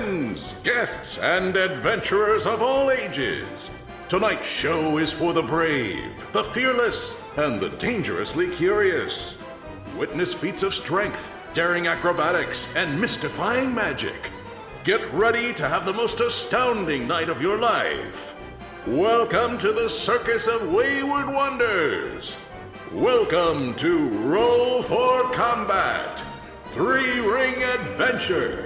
friends, guests, and adventurers of all ages. Tonight's show is for the brave, the fearless, and the dangerously curious. Witness feats of strength, daring acrobatics, and mystifying magic. Get ready to have the most astounding night of your life. Welcome to the Circus of Wayward Wonders. Welcome to Roll for Combat, Three-Ring Adventure.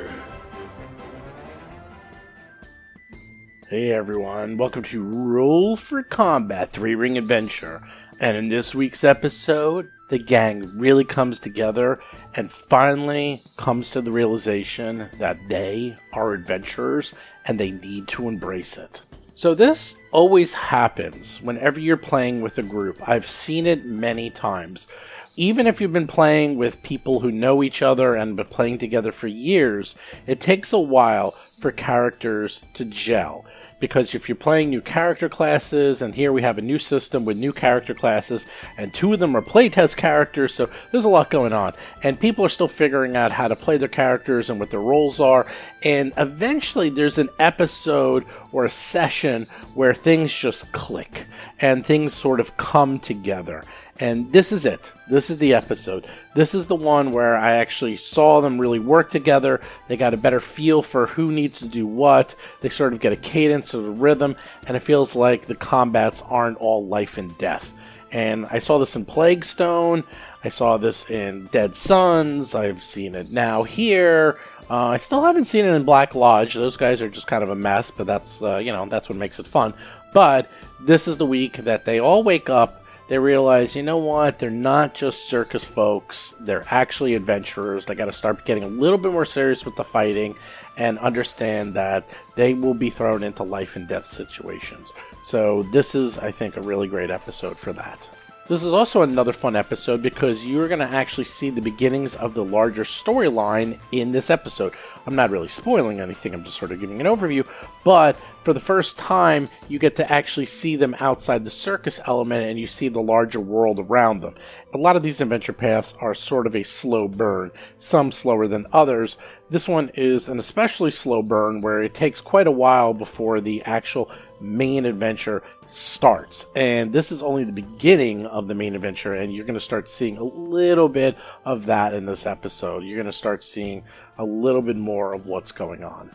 Hey everyone, welcome to Roll for Combat, Three-Ring Adventure. And in this week's episode, the gang really comes together and finally comes to the realization that they are adventurers and they need to embrace it. So this always happens whenever you're playing with a group. I've seen it many times. Even if you've been playing with people who know each other and been playing together for years, it takes a while for characters to gel. Because if you're playing new character classes, and here we have a new system with new character classes, and two of them are playtest characters, so there's a lot going on. And people are still figuring out how to play their characters and what their roles are, and eventually there's an episode or a session where things just click, and things sort of come together. And this is it. This is the episode. This is the one where I actually saw them really work together. They got a better feel for who needs to do what. They sort of get a cadence or a rhythm, and it feels like the combats aren't all life and death. And I saw this in Plaguestone. I saw this in Dead Sons. I've seen it now here. I still haven't seen it in Black Lodge. Those guys are just kind of a mess, but that's that's what makes it fun. But this is the week that they all wake up. They realize, you know what, they're not just circus folks, they're actually adventurers. They got to start getting a little bit more serious with the fighting and understand that they will be thrown into life and death situations. So this is, I think, a really great episode for that. This is also another fun episode because you're going to actually see the beginnings of the larger storyline in this episode. I'm not really spoiling anything, I'm just sort of giving an overview, but for the first time, you get to actually see them outside the circus element and you see the larger world around them. A lot of these adventure paths are sort of a slow burn, some slower than others. This one is an especially slow burn where it takes quite a while before the actual main adventure starts. And this is only the beginning of the main adventure, and you're going to start seeing a little bit of that in this episode. You're going to start seeing a little bit more of what's going on.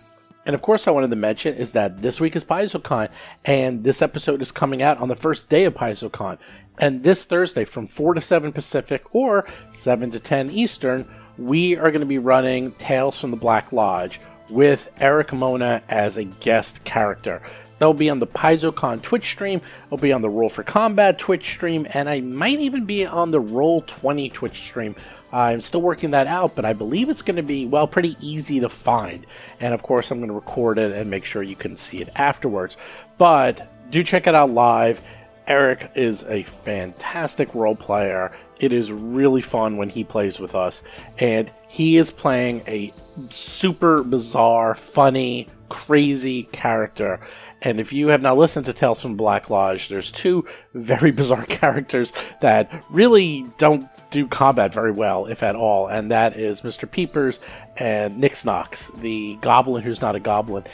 And of course, I wanted to mention is that this week is PaizoCon, and this episode is coming out on the first day of PaizoCon. And this Thursday from 4 to 7 Pacific or 7 to 10 Eastern, we are going to be running Tales from the Black Lodge with Eric Mona as a guest character. That'll be on the PaizoCon Twitch stream, it'll be on the Roll for Combat Twitch stream, and I might even be on the Roll20 Twitch stream. I'm still working that out, but I believe it's going to be, well, pretty easy to find. And of course, I'm going to record it and make sure you can see it afterwards. But do check it out live. Eric is a fantastic role player. It is really fun when he plays with us. And he is playing a super bizarre, funny, crazy character. And if you have not listened to Tales from Black Lodge, there's two very bizarre characters that really don't do combat very well, if at all. And that is Mr. Peepers and Nix Knox, the goblin who's not a goblin.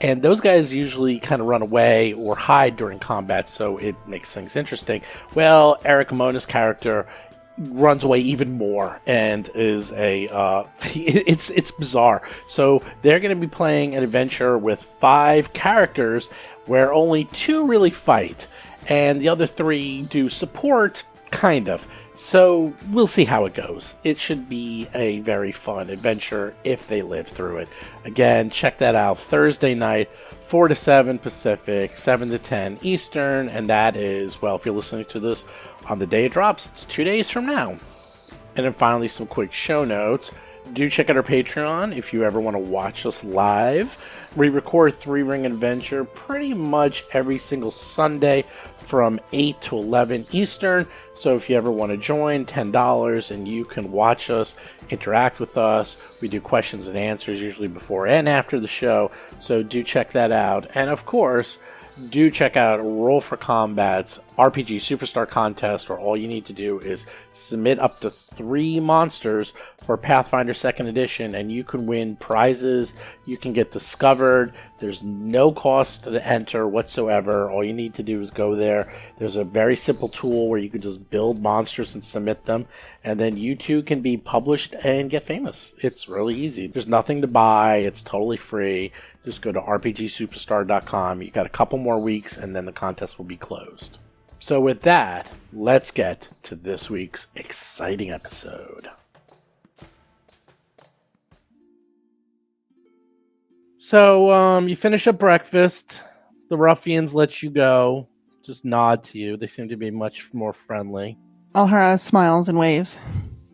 And those guys usually kind of run away or hide during combat, so it makes things interesting. Well, Eric Mona's character runs away even more and is it's bizarre. So they're going to be playing an adventure with 5 characters where only 2 really fight and the other 3 do support, kind of. So we'll see how it goes. It should be a very fun adventure if they live through it. Again, check that out Thursday night, 4 to 7 Pacific, 7 to 10 Eastern, and that is, well, if you're listening to this on the day it drops, it's 2 days from now. And then finally, some quick show notes. Do check out our Patreon if you ever want to watch us live. We record Three-Ring Adventure pretty much every single Sunday from 8 to 11 Eastern. So if you ever want to join, $10, and you can watch us, interact with us. We do questions and answers usually before and after the show. So do check that out. And of course, do check out Roll for Combat's RPG Superstar contest where all you need to do is submit up to 3 monsters for Pathfinder 2nd Edition, and you can win prizes. You can get discovered. There's no cost to enter whatsoever. All you need to do is go there. There's a very simple tool where you can just build monsters and submit them, and then you too can be published and get famous. It's really easy. There's nothing to buy. It's totally free. Just go to rpgsuperstar.com. You got a couple more weeks, and then the contest will be closed. So with that, let's get to this week's exciting episode. So, you finish up breakfast. The ruffians let you go. Just nod to you. They seem to be much more friendly. Alhara smiles and waves.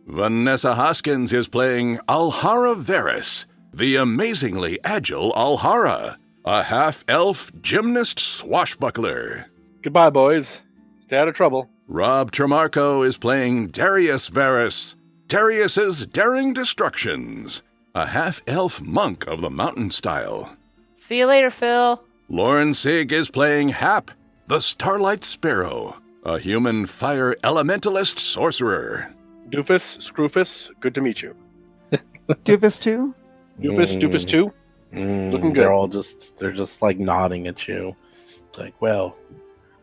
Vanessa Hoskins is playing Alhara Varys, the amazingly agile Alhara, a half-elf gymnast swashbuckler. Goodbye, boys. Stay out of trouble. Rob Tremarco is playing Darius Varys, Darius's daring destructions, a half-elf monk of the mountain style. See you later, Phil. Lauren Sig is playing Hap, the Starlight Sparrow, a human fire elementalist sorcerer. Doofus, Scroofus, good to meet you. Doofus too? Doofus 2? Looking good. They're just like nodding at you. Like, well,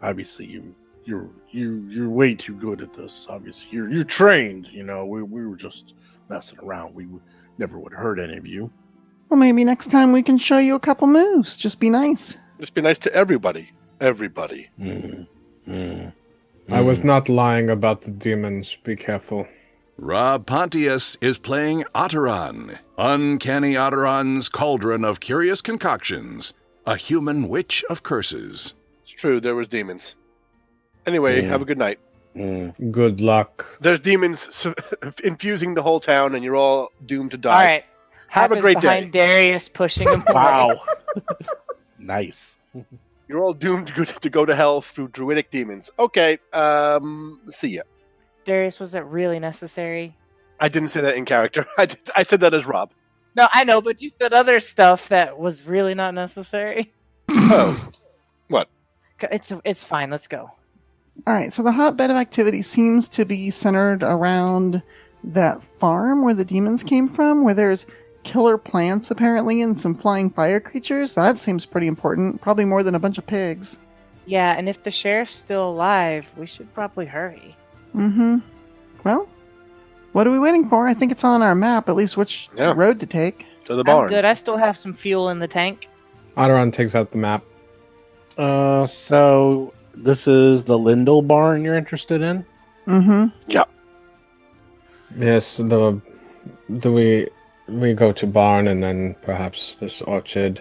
obviously you're way too good at this. Obviously, you're trained. You know, we were just messing around. We never would have hurt any of you. Well, maybe next time we can show you a couple moves. Just be nice. Just be nice to everybody. Everybody. I was not lying about the demons. Be careful. Rob Pontius is playing Otteron, Uncanny Otteron's cauldron of curious concoctions, a human witch of curses. It's true, there was demons. Anyway, have a good night. Good luck. There's demons infusing the whole town, and you're all doomed to die. All right. Have a great behind day. Darius pushing him away. Wow. Nice. You're all doomed to go to hell through druidic demons. Okay, see ya. Darius, was that really necessary? I didn't say that in character. I said that as Rob. No, I know, but you said other stuff that was really not necessary. Oh. What? It's fine. Let's go. All right, so the hotbed of activity seems to be centered around that farm where the demons came from, where there's killer plants apparently and some flying fire creatures. That seems pretty important. Probably more than a bunch of pigs. Yeah, and if the sheriff's still alive, we should probably hurry. Mm-hmm. Well, what are we waiting for? I think it's on our map, at least which road to take. To the barn. I'm good. I still have some fuel in the tank. Otteron takes out the map. So this is the Lyndale Barn you're interested in? Mm-hmm. Yeah. Yes, we go to barn and then perhaps this orchard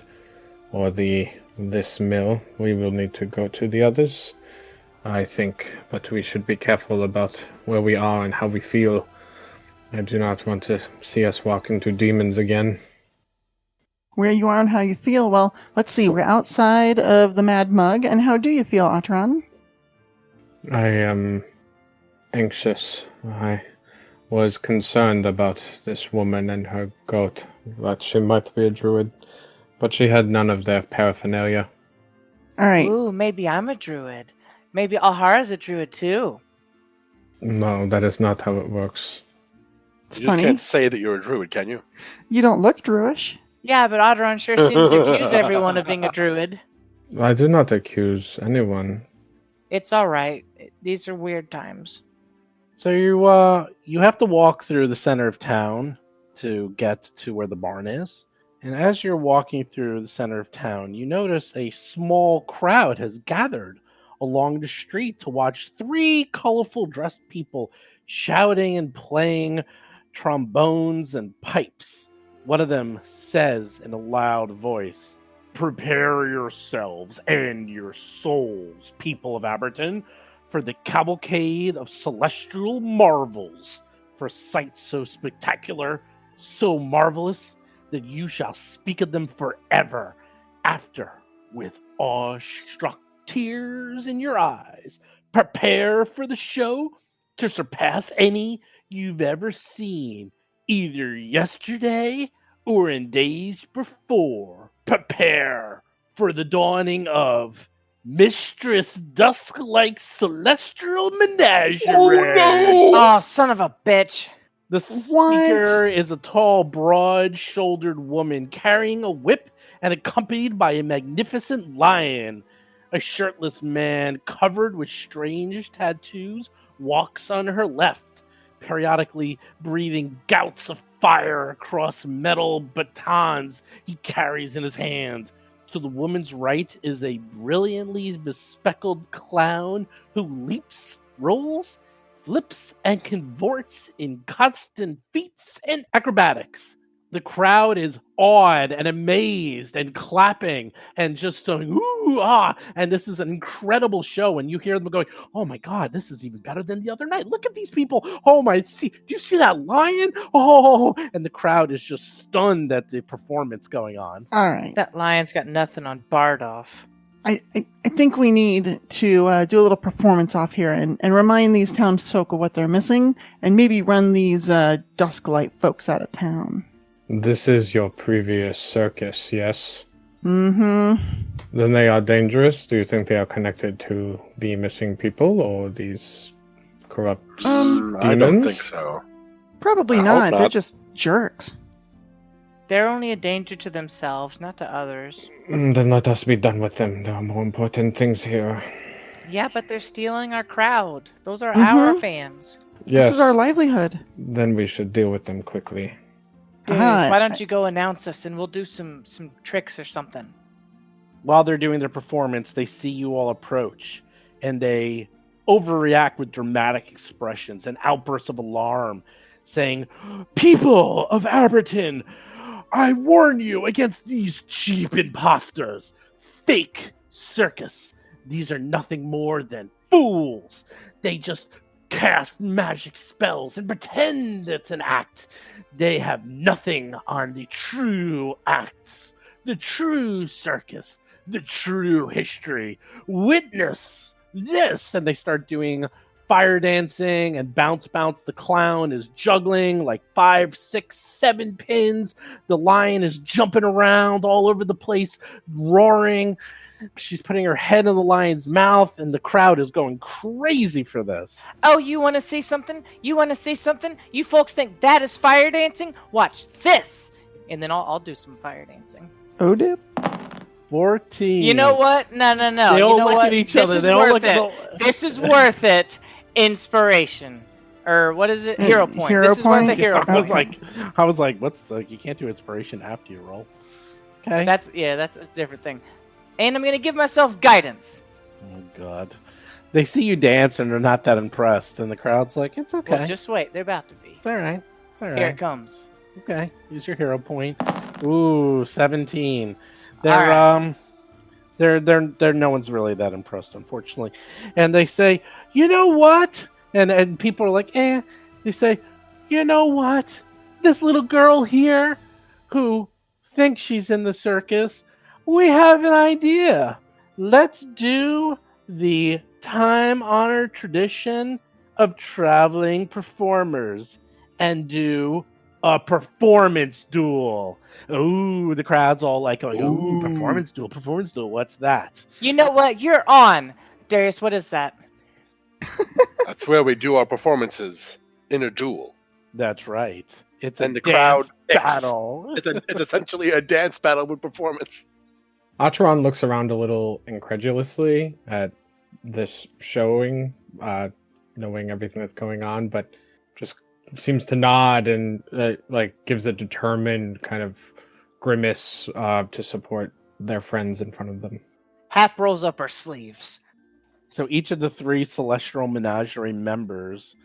or this mill. We will need to go to the others, I think, but we should be careful about where we are and how we feel. I do not want to see us walk into demons again. Where you are and how you feel. Well, let's see. We're outside of the Mad Mug. And how do you feel, Otteron? I am anxious. I was concerned about this woman and her goat, that she might be a druid, but she had none of their paraphernalia. All right. Ooh, maybe I'm a druid. Maybe Alhara's a druid too. No, that is not how it works. It's You funny. just can't say that you're a druid, can you? You don't look Druish. Yeah, but Otteron sure seems to accuse everyone of being a druid. I do not accuse anyone. It's all right. These are weird times. So you have to walk through the center of town to get to where the barn is. And as you're walking through the center of town, you notice a small crowd has gathered along the street to watch 3 colorful dressed people shouting and playing trombones and pipes. One of them says in a loud voice, "Prepare yourselves and your souls, people of Aberton, for the cavalcade of celestial marvels, for sights so spectacular, so marvelous, that you shall speak of them forever, after, with awe-struck tears in your eyes. Prepare for the show to surpass any you've ever seen, either yesterday or in days before. Prepare for the dawning of Mistress Dusk-like Celestial Menagerie. Oh, son of a bitch. The speaker is a tall, broad-shouldered woman carrying a whip and accompanied by a magnificent lion. A shirtless man covered with strange tattoos walks on her left, periodically breathing gouts of fire across metal batons he carries in his hand. To the woman's right is a brilliantly bespectacled clown who leaps, rolls, flips, and convorts in constant feats and acrobatics. The crowd is awed and amazed and clapping and just saying, ooh, ah. And this is an incredible show. And you hear them going, oh my God, this is even better than the other night. Look at these people. Oh my, do you see that lion? Oh, and the crowd is just stunned at the performance going on. All right. That lion's got nothing on Bardoff. I think we need to do a little performance off here and remind these townsfolk of what they're missing and maybe run these Dusklight folks out of town. This is your previous circus, yes? Mm-hmm. Then they are dangerous? Do you think they are connected to the missing people or these corrupt demons? I don't think so. Probably I hope not. They're not. just jerks. They're only a danger to themselves, not to others. Then let us be done with them. There are more important things here. Yeah, but they're stealing our crowd. Those are our fans. Yes. This is our livelihood. Then we should deal with them quickly. Darius, why don't you go announce us and we'll do some tricks or something. While they're doing their performance, they see you all approach, and they overreact with dramatic expressions and outbursts of alarm, saying, people of Aberton, I warn you against these cheap imposters. Fake circus. These are nothing more than fools. They just cast magic spells and pretend it's an act. They have nothing on the true acts, the true circus, the true history. Witness this. And they start doing fire dancing and bounce. The clown is juggling like 5, 6, 7 pins. The lion is jumping around all over the place, roaring. She's putting her head in the lion's mouth, and the crowd is going crazy for this. Oh, you want to see something? You folks think that is fire dancing? Watch this. And then I'll do some fire dancing. Odip? 14. You know what? No. They you all know look what? at each This other. is They all worth look at This is worth it. Inspiration. Or what is it? Hero point. Hero This is worth a point? hero I was point. like, what's like? You can't do inspiration after you roll. Okay. That's a different thing. And I'm gonna give myself guidance. Oh God. They see you dance and they're not that impressed, and the crowd's like, it's okay. Well, just wait. They're about to be. It's all right. It's all right. Here it comes. Okay. Use your hero point. Ooh, 17. They're All they're no one's really that impressed, unfortunately. And they say, you know what? And people are like, eh. They say, you know what? This little girl here who thinks she's in the circus, we have an idea. Let's do the time-honored tradition of traveling performers and do a performance duel. Ooh, the crowd's all like, ooh, performance duel. What's that? You know what? You're on. Darius, what is that? That's where we do our performances in a duel. That's right. It's And a the crowd dance X. battle. It's essentially a dance battle with performance. Acheron looks around a little incredulously at this showing, knowing everything that's going on, but just seems to nod and gives a determined kind of grimace to support their friends in front of them. Hap rolls up her sleeves. So each of the 3 Celestial Menagerie members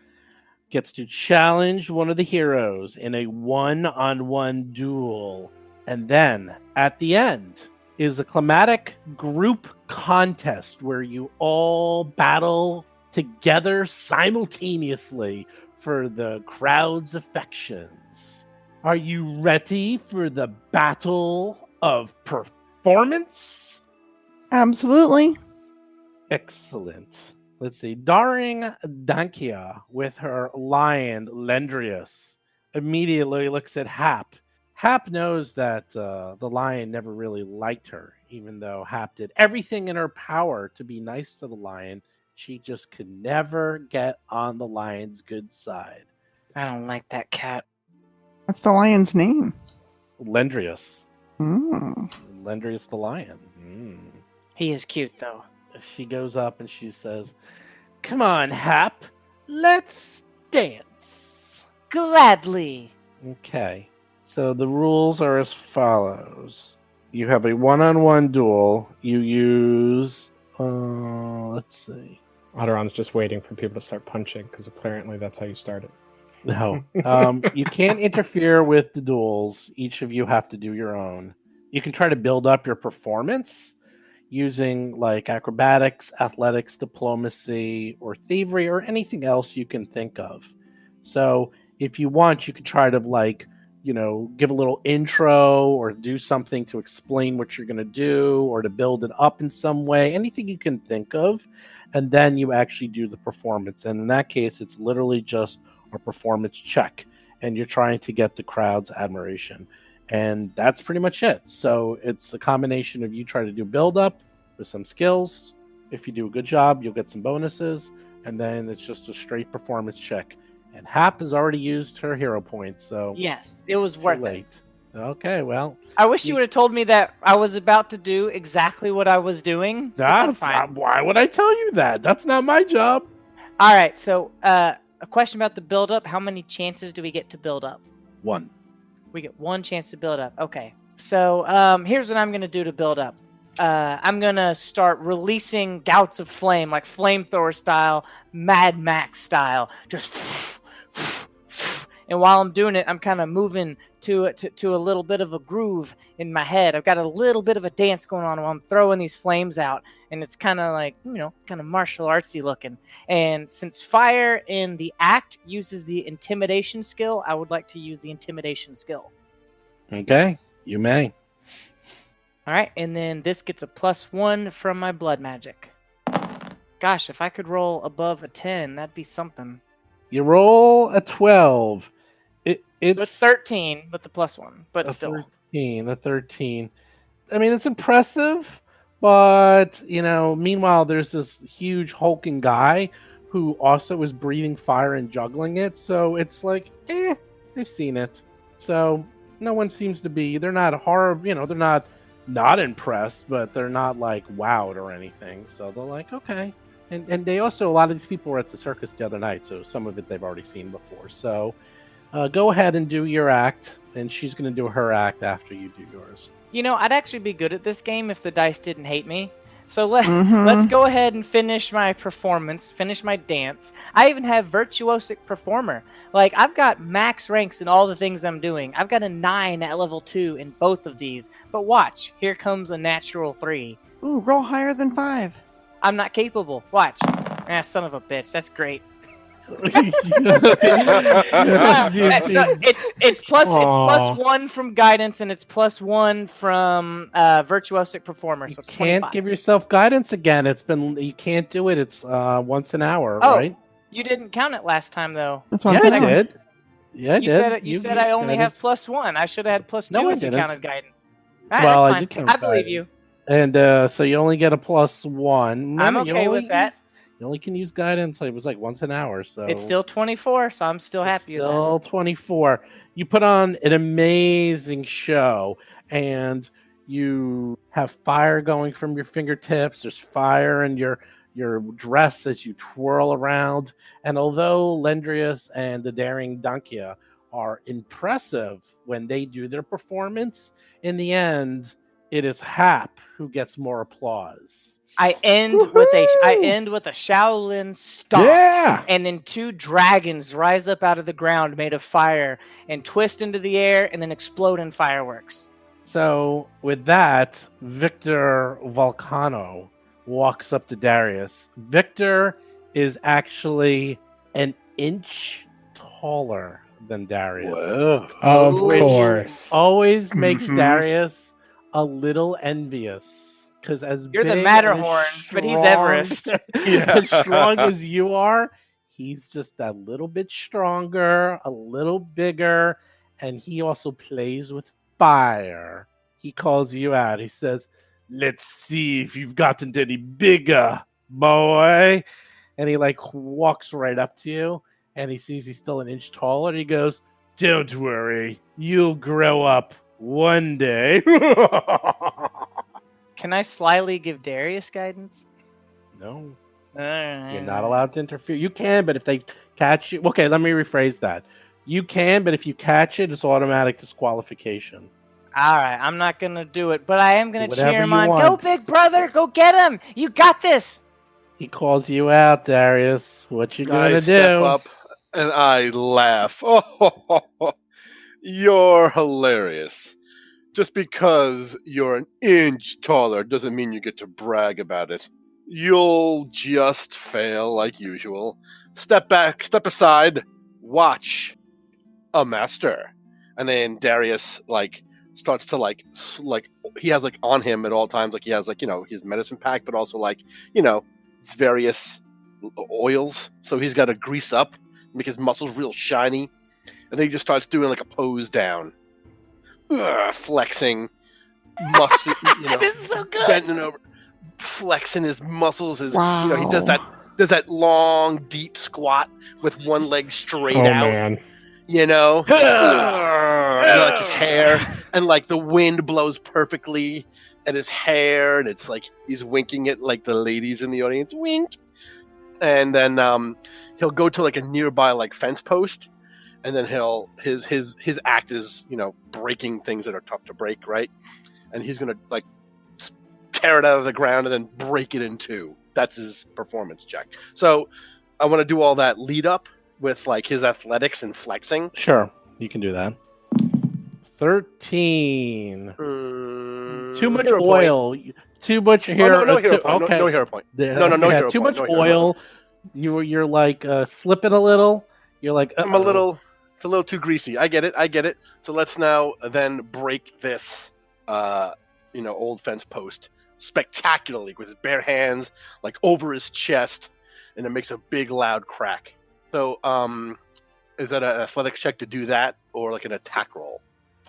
gets to challenge one of the heroes in a one-on-one duel. And then, at the end, is a climatic group contest where you all battle together simultaneously for the crowd's affections. Are you ready for the battle of performance? Absolutely. Excellent. Let's see. Daring Dankia with her lion, Lendrius, immediately looks at Hap. Hap knows that the lion never really liked her even though Hap did everything in her power to be nice to the lion, she just could never get on the lion's good side. I don't like that cat. What's the lion's name? Lendrius. Mm. Lendrius the lion. He is cute, though. She goes up and she says, "Come on, Hap, let's dance." Gladly. Okay, so the rules are as follows. You have a one-on-one duel. You use, let's see. Adoran's just waiting for people to start punching because apparently that's how you start it. No, you can't interfere with the duels. Each of you have to do your own. You can try to build up your performance using like acrobatics, athletics, diplomacy, or thievery, or anything else you can think of. So if you want, you could try to give a little intro or do something to explain what you're going to do or to build it up in some way, anything you can think of. And then you actually do the performance. And in that case, it's literally just a performance check. And you're trying to get the crowd's admiration. And that's pretty much it. So it's a combination of you try to do build up with some skills. If you do a good job, you'll get some bonuses. And then it's just a straight performance check. And Hap has already used her hero points, so Yes, it was too worth it. late. Okay, well, I wish you would have told me that I was about to do exactly what I was doing. but that's fine. not, why would I tell you that? That's not my job. All right, so a question about the build up. How many chances do we get to build up? 1. We get 1 chance to build up. Okay. So here's what I'm going to do to build up. I'm going to start releasing gouts of flame, like flamethrower style, Mad Max style. Just... And while I'm doing it, I'm kind of moving to a little bit of a groove in my head. I've got a little bit of a dance going on while I'm throwing these flames out. And it's kind of like, kind of martial artsy looking. And since fire in the act uses the intimidation skill, I would like to use the intimidation skill. Okay, you may. All right, and then this gets a +1 from my blood magic. Gosh, if I could roll above a 10, that'd be something. You roll a 12. So it's 13 with the +1, but a still. 13. I mean, it's impressive, but, meanwhile, there's this huge hulking guy who also is breathing fire and juggling it. So it's like, they've seen it. So no one seems to be, they're not they're not impressed, but they're not like wowed or anything. So they're like, okay. And they also, a lot of these people were at the circus the other night, so some of it they've already seen before. So go ahead and do your act, and she's going to do her act after you do yours. I'd actually be good at this game if the dice didn't hate me. So let's go ahead and finish my performance, finish my dance. I even have Virtuosic Performer. Like, I've got max ranks in all the things I'm doing. I've got a 9 at level 2 in both of these. But watch, here comes a natural 3. Ooh, roll higher than 5. I'm not capable. Watch. Son of a bitch. That's great. It's +1 from guidance and it's +1 from Virtuosic Performer. So you can't 25. give yourself guidance again. You can't do it. It's once an hour, right? You didn't count it last time though. That's what I'm I saying. did. Yeah, I did. You said I only have +1. I should have had +2 No, I if you didn't. counted guidance. All right, Well, that's I fine. did count I believe you. And so you only get a +1. I'm Remember, you okay only with that. You only can use guidance. It was like once an hour. So It's still 24, so I'm still happy with that. Still 24. You put on an amazing show, and you have fire going from your fingertips. There's fire in your dress as you twirl around. And although Lendrius and the Daring Dunkia are impressive when they do their performance, in the end, it is Hap who gets more applause. I end with a Shaolin stomp. Yeah! And then 2 dragons rise up out of the ground made of fire and twist into the air and then explode in fireworks. So with that, Victor Volcano walks up to Darius. Victor is actually an inch taller than Darius. Whoa. Of Ooh. course. Always makes Mhm. Darius a little envious. Because as You're the big Matterhorns, and but he's strong- Everest. as strong as you are, he's just that little bit stronger, a little bigger, and he also plays with fire. He calls you out. He says, Let's see if you've gotten any bigger, boy. And he like walks right up to you, and he sees he's still an inch taller, and he goes, "Don't worry, you'll grow up one day." Can I slyly give Darius guidance? No. Alright. You're not allowed to interfere. You can, but if they catch you... Okay, let me rephrase that. You can, but if you catch it, it's automatic disqualification. Alright, I'm not going to do it, but I am going Do to cheer whatever him you on. want. Go, big brother! Go get him! You got this! He calls you out, Darius. What you I gonna step do? up and I laugh. Oh, you're hilarious. Just because you're an inch taller doesn't mean you get to brag about it. You'll just fail like usual. Step back, step aside, watch a master. And then Darius starts to he has on him at all times, he has his medicine pack, but also his various oils. So he's got to grease up, make his muscles real shiny. And then he just starts doing a pose down. Flexing, muscle, This is so good! bending over, flexing his muscles. Wow. He does that long, deep squat with one leg straight Oh out. man. His hair, and the wind blows perfectly at his hair, and it's he's winking at the ladies in the audience, wink. And then he'll go to a nearby fence post. And then his act is breaking things that are tough to break, right? And he's gonna tear it out of the ground and then break it in two. That's his performance check. So I want to do all that lead up with his athletics and flexing. Sure, you can do that. 13. Too much hero oil. Too much Point. hair. Oh, no hero point. Okay. No hero point. Yeah, No hero too point. much No hero oil. You're slipping a little. You're like, I'm a little. It's a little too greasy. I get it. So let's now then break this, old fence post spectacularly with his bare hands, over his chest, and it makes a big loud crack. So, is that an athletics check to do that, or an attack roll?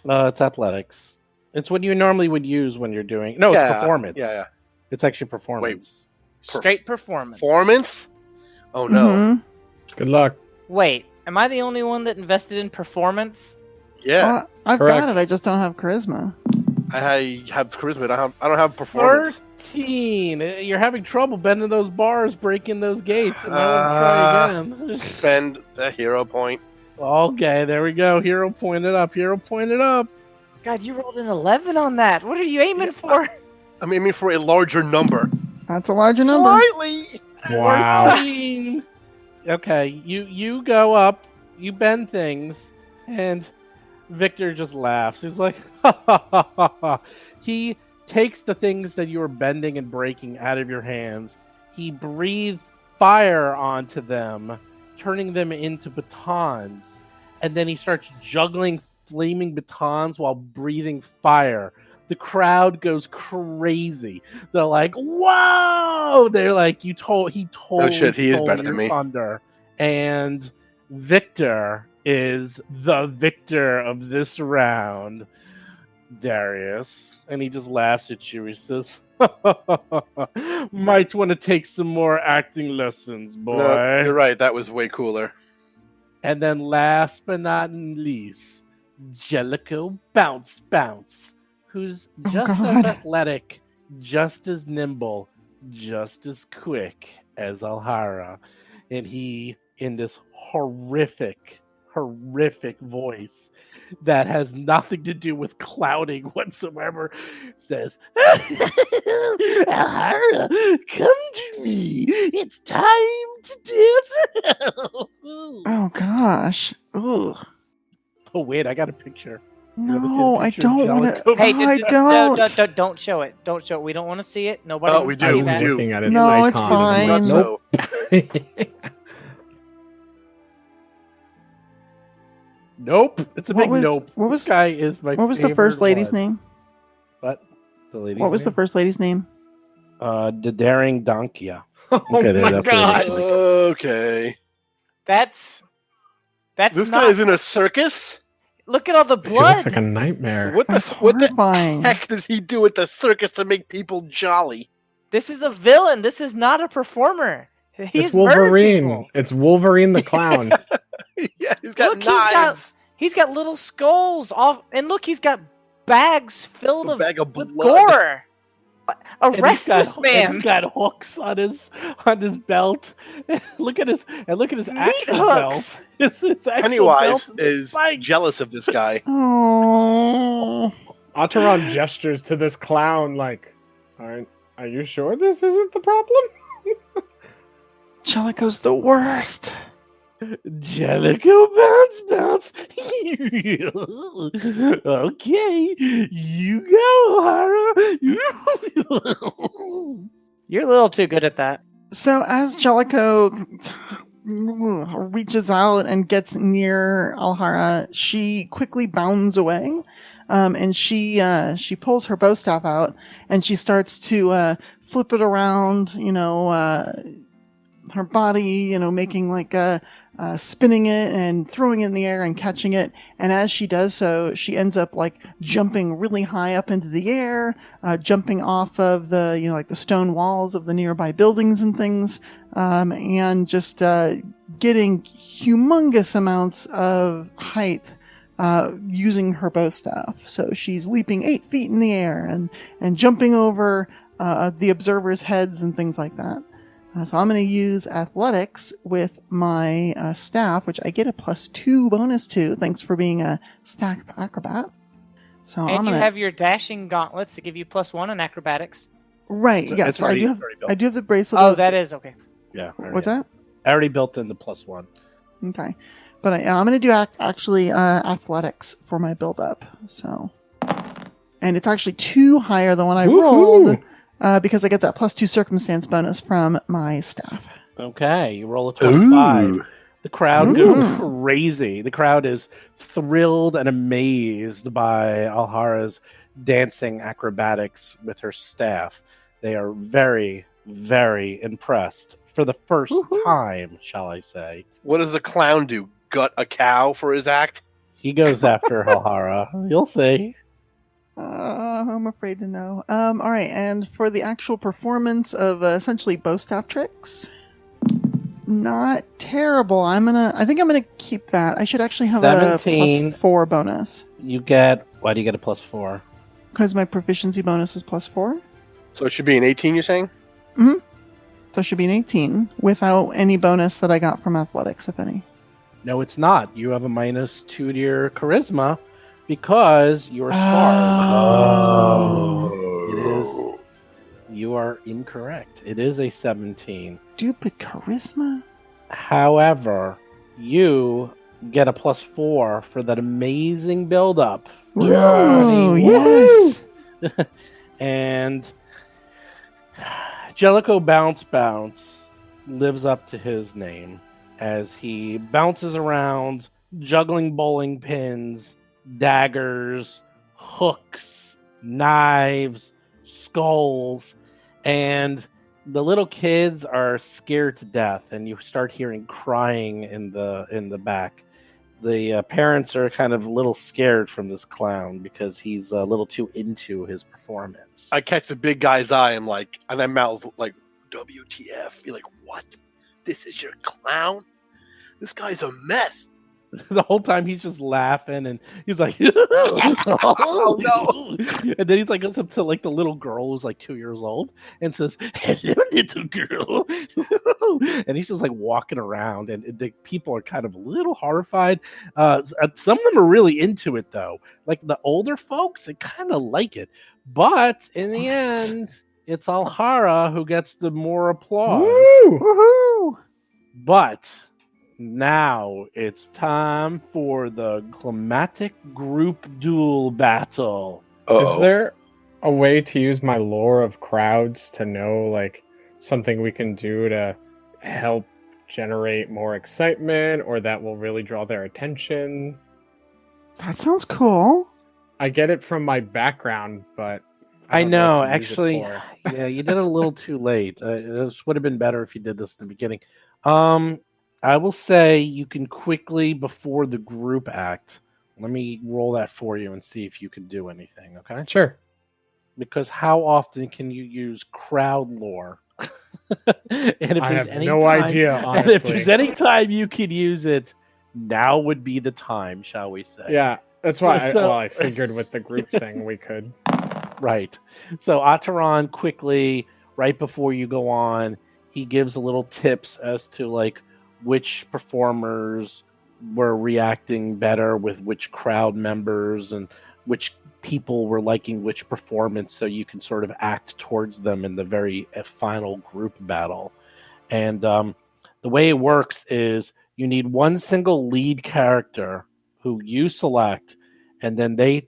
It's athletics. It's what you normally would use when you're doing. No, it's performance. Yeah. It's actually performance. Straight performance. Performance? Oh no. Mhm. Good luck. Wait, am I the only one that invested in performance? Yeah, I've Correct. got it. I just don't have charisma. I have charisma. I don't have performance. 13. You're having trouble bending those bars, breaking those gates. And now try again. Spend the hero point. Okay, there we go. Hero pointed up. God, you rolled an 11 on that. What are you aiming for? I'm aiming for a larger number. That's a larger number. Slightly. Wow. 14. Okay, you go up, you bend things, and Victor just laughs. He's like, ha ha ha ha ha. He takes the things that you were bending and breaking out of your hands. He breathes fire onto them, turning them into batons. And then he starts juggling flaming batons while breathing fire. The crowd goes crazy. They're like, "Whoa!" They're like, he totally He is stole better than your me. thunder." And Victor is the victor of this round, Darius. And he just laughs at you. He says, "Might want to take some more acting lessons, boy." No, you're right. That was way cooler. And then last but not least, Jellicoe Bounce, who's just as God. athletic, just as nimble, just as quick as Alhara. And he, in this horrific voice that has nothing to do with clouding whatsoever, says, "Alhara, come to me. It's time to dance." Oh gosh. Ugh. Oh, wait, I got a picture. wanna see the No, I picture of don't want Jellicoe? to. Hey, I don't. don't show it. Don't show it. We don't want to see it. Nobody Oh, wants we to do, see we that. do. Looking at it, No, it's icon. fine. Not so. Nope. It's a What big was- nope. what was- This guy is my What was the first favorite lady's one. name? What? The lady's What was the name? first lady's name? The Daring Donkia. Oh Okay, my that's what it god. looks like. Okay. That's This not guy is in a circus? Look at all the He blood. looks like a nightmare. What the That's what the horrifying. heck does he do at the circus to make people jolly? This is a villain. This is not a performer. He's It's Wolverine. People. It's Wolverine the clown. Yeah, he's got Look, knives. he's got little skulls off, and look, he's got bags filled A of bag of with blood. gore. Arrest this And man. he's got hooks on his belt. look at his Meat actual hooks. belt. His actual Pennywise belt is spikes. jealous of this guy. Oh. Ataran gestures to this clown like, are you sure this isn't the problem? Jellicoe's the worst. Jellicoe bounce. Okay, you go, Hara. You're a little too good at that. So as Jellicoe reaches out and gets near Alhara, she quickly bounds away, and she pulls her bow staff out and she starts to flip it around, her body, making like spinning it and throwing it in the air and catching it. And as she does so, she ends up like jumping really high up into the air, jumping off of the, like the stone walls of the nearby buildings and things, and just getting humongous amounts of height using her bow staff. So she's leaping 8 feet in the air and jumping over the observers' heads and things like that. So I'm going to use athletics with my staff, which I get a +2 bonus to, thanks for being a stacked acrobat. So And I'm you gonna have your dashing gauntlets to give you +1 in acrobatics. right. So Yeah, it's so already- I it's already built. do have the bracelet. Oh, of- that is okay. Yeah. What's that? I already built in the +1. Okay, but I'm going to do actually athletics for my build up. So, and it's actually 2 higher than what I rolled. Because I get that +2 circumstance bonus from my staff. Okay, you roll a 25. Ooh. The crowd Ooh. goes crazy. The crowd is thrilled and amazed by Alhara's dancing acrobatics with her staff. They are very, very impressed for the first Woohoo. time, shall I say. What does the clown do? Gut a cow for his act? He goes after Alhara. You'll see. I'm afraid to know. All right, and for the actual performance of essentially bow staff tricks, not terrible. I think I'm gonna keep that. I should actually have 17. a +4 bonus Why do you get a +4? because my proficiency bonus is +4. So it should be an 18, you're saying? So it should be an 18 without any bonus that I got from athletics, if any. No, it's not. You have a -2 to your charisma because you're scarred. Oh. It is. You are incorrect. It is a 17. Stupid charisma. However, you get a +4 for that amazing build-up. Oh, yes. And Jellicoe Bounce lives up to his name as he bounces around, juggling bowling pins, daggers, hooks, knives, skulls, and the little kids are scared to death, and you start hearing crying in the back. The parents are kind of a little scared from this clown because he's a little too into his performance. I catch the big guy's eye and I mouth like, WTF? You're like, what? This is your clown? This guy's a mess. The whole time he's just laughing and he's like, Oh, no. And then he's like goes up to like the little girl who's like 2 years old and says, hello, little girl. And he's just like walking around, and the people are kind of a little horrified. Some of them are really into it though. Like the older folks, they kind of like it. But in the end, it's Alhara who gets the more applause. Woo! Woohoo! But now it's time for the climatic group duel battle. Is there a way to use my lore of crowds to know like something we can do to help generate more excitement, or that will really draw their attention? That sounds cool. I get it from my background, but I don't know, what to use it actually, for. yeah, you did it a little too late. This would have been better if you did this in the beginning. I will say you can quickly, before the group act, Let me roll that for you and see if you can do anything, okay? Sure. Because how often can you use crowd lore? And if I there's have any no time- idea, And if there's honestly. any time you could use it, now would be the time, shall we say? Yeah, that's why So- I figured with the group thing we could. Right. So Ataran quickly, right before you go on, he gives a little tips as to like which performers were reacting better with which crowd members and which people were liking which performance, so you can sort of act towards them in the very final group battle. And the way it works is you need one single lead character who you select, and then they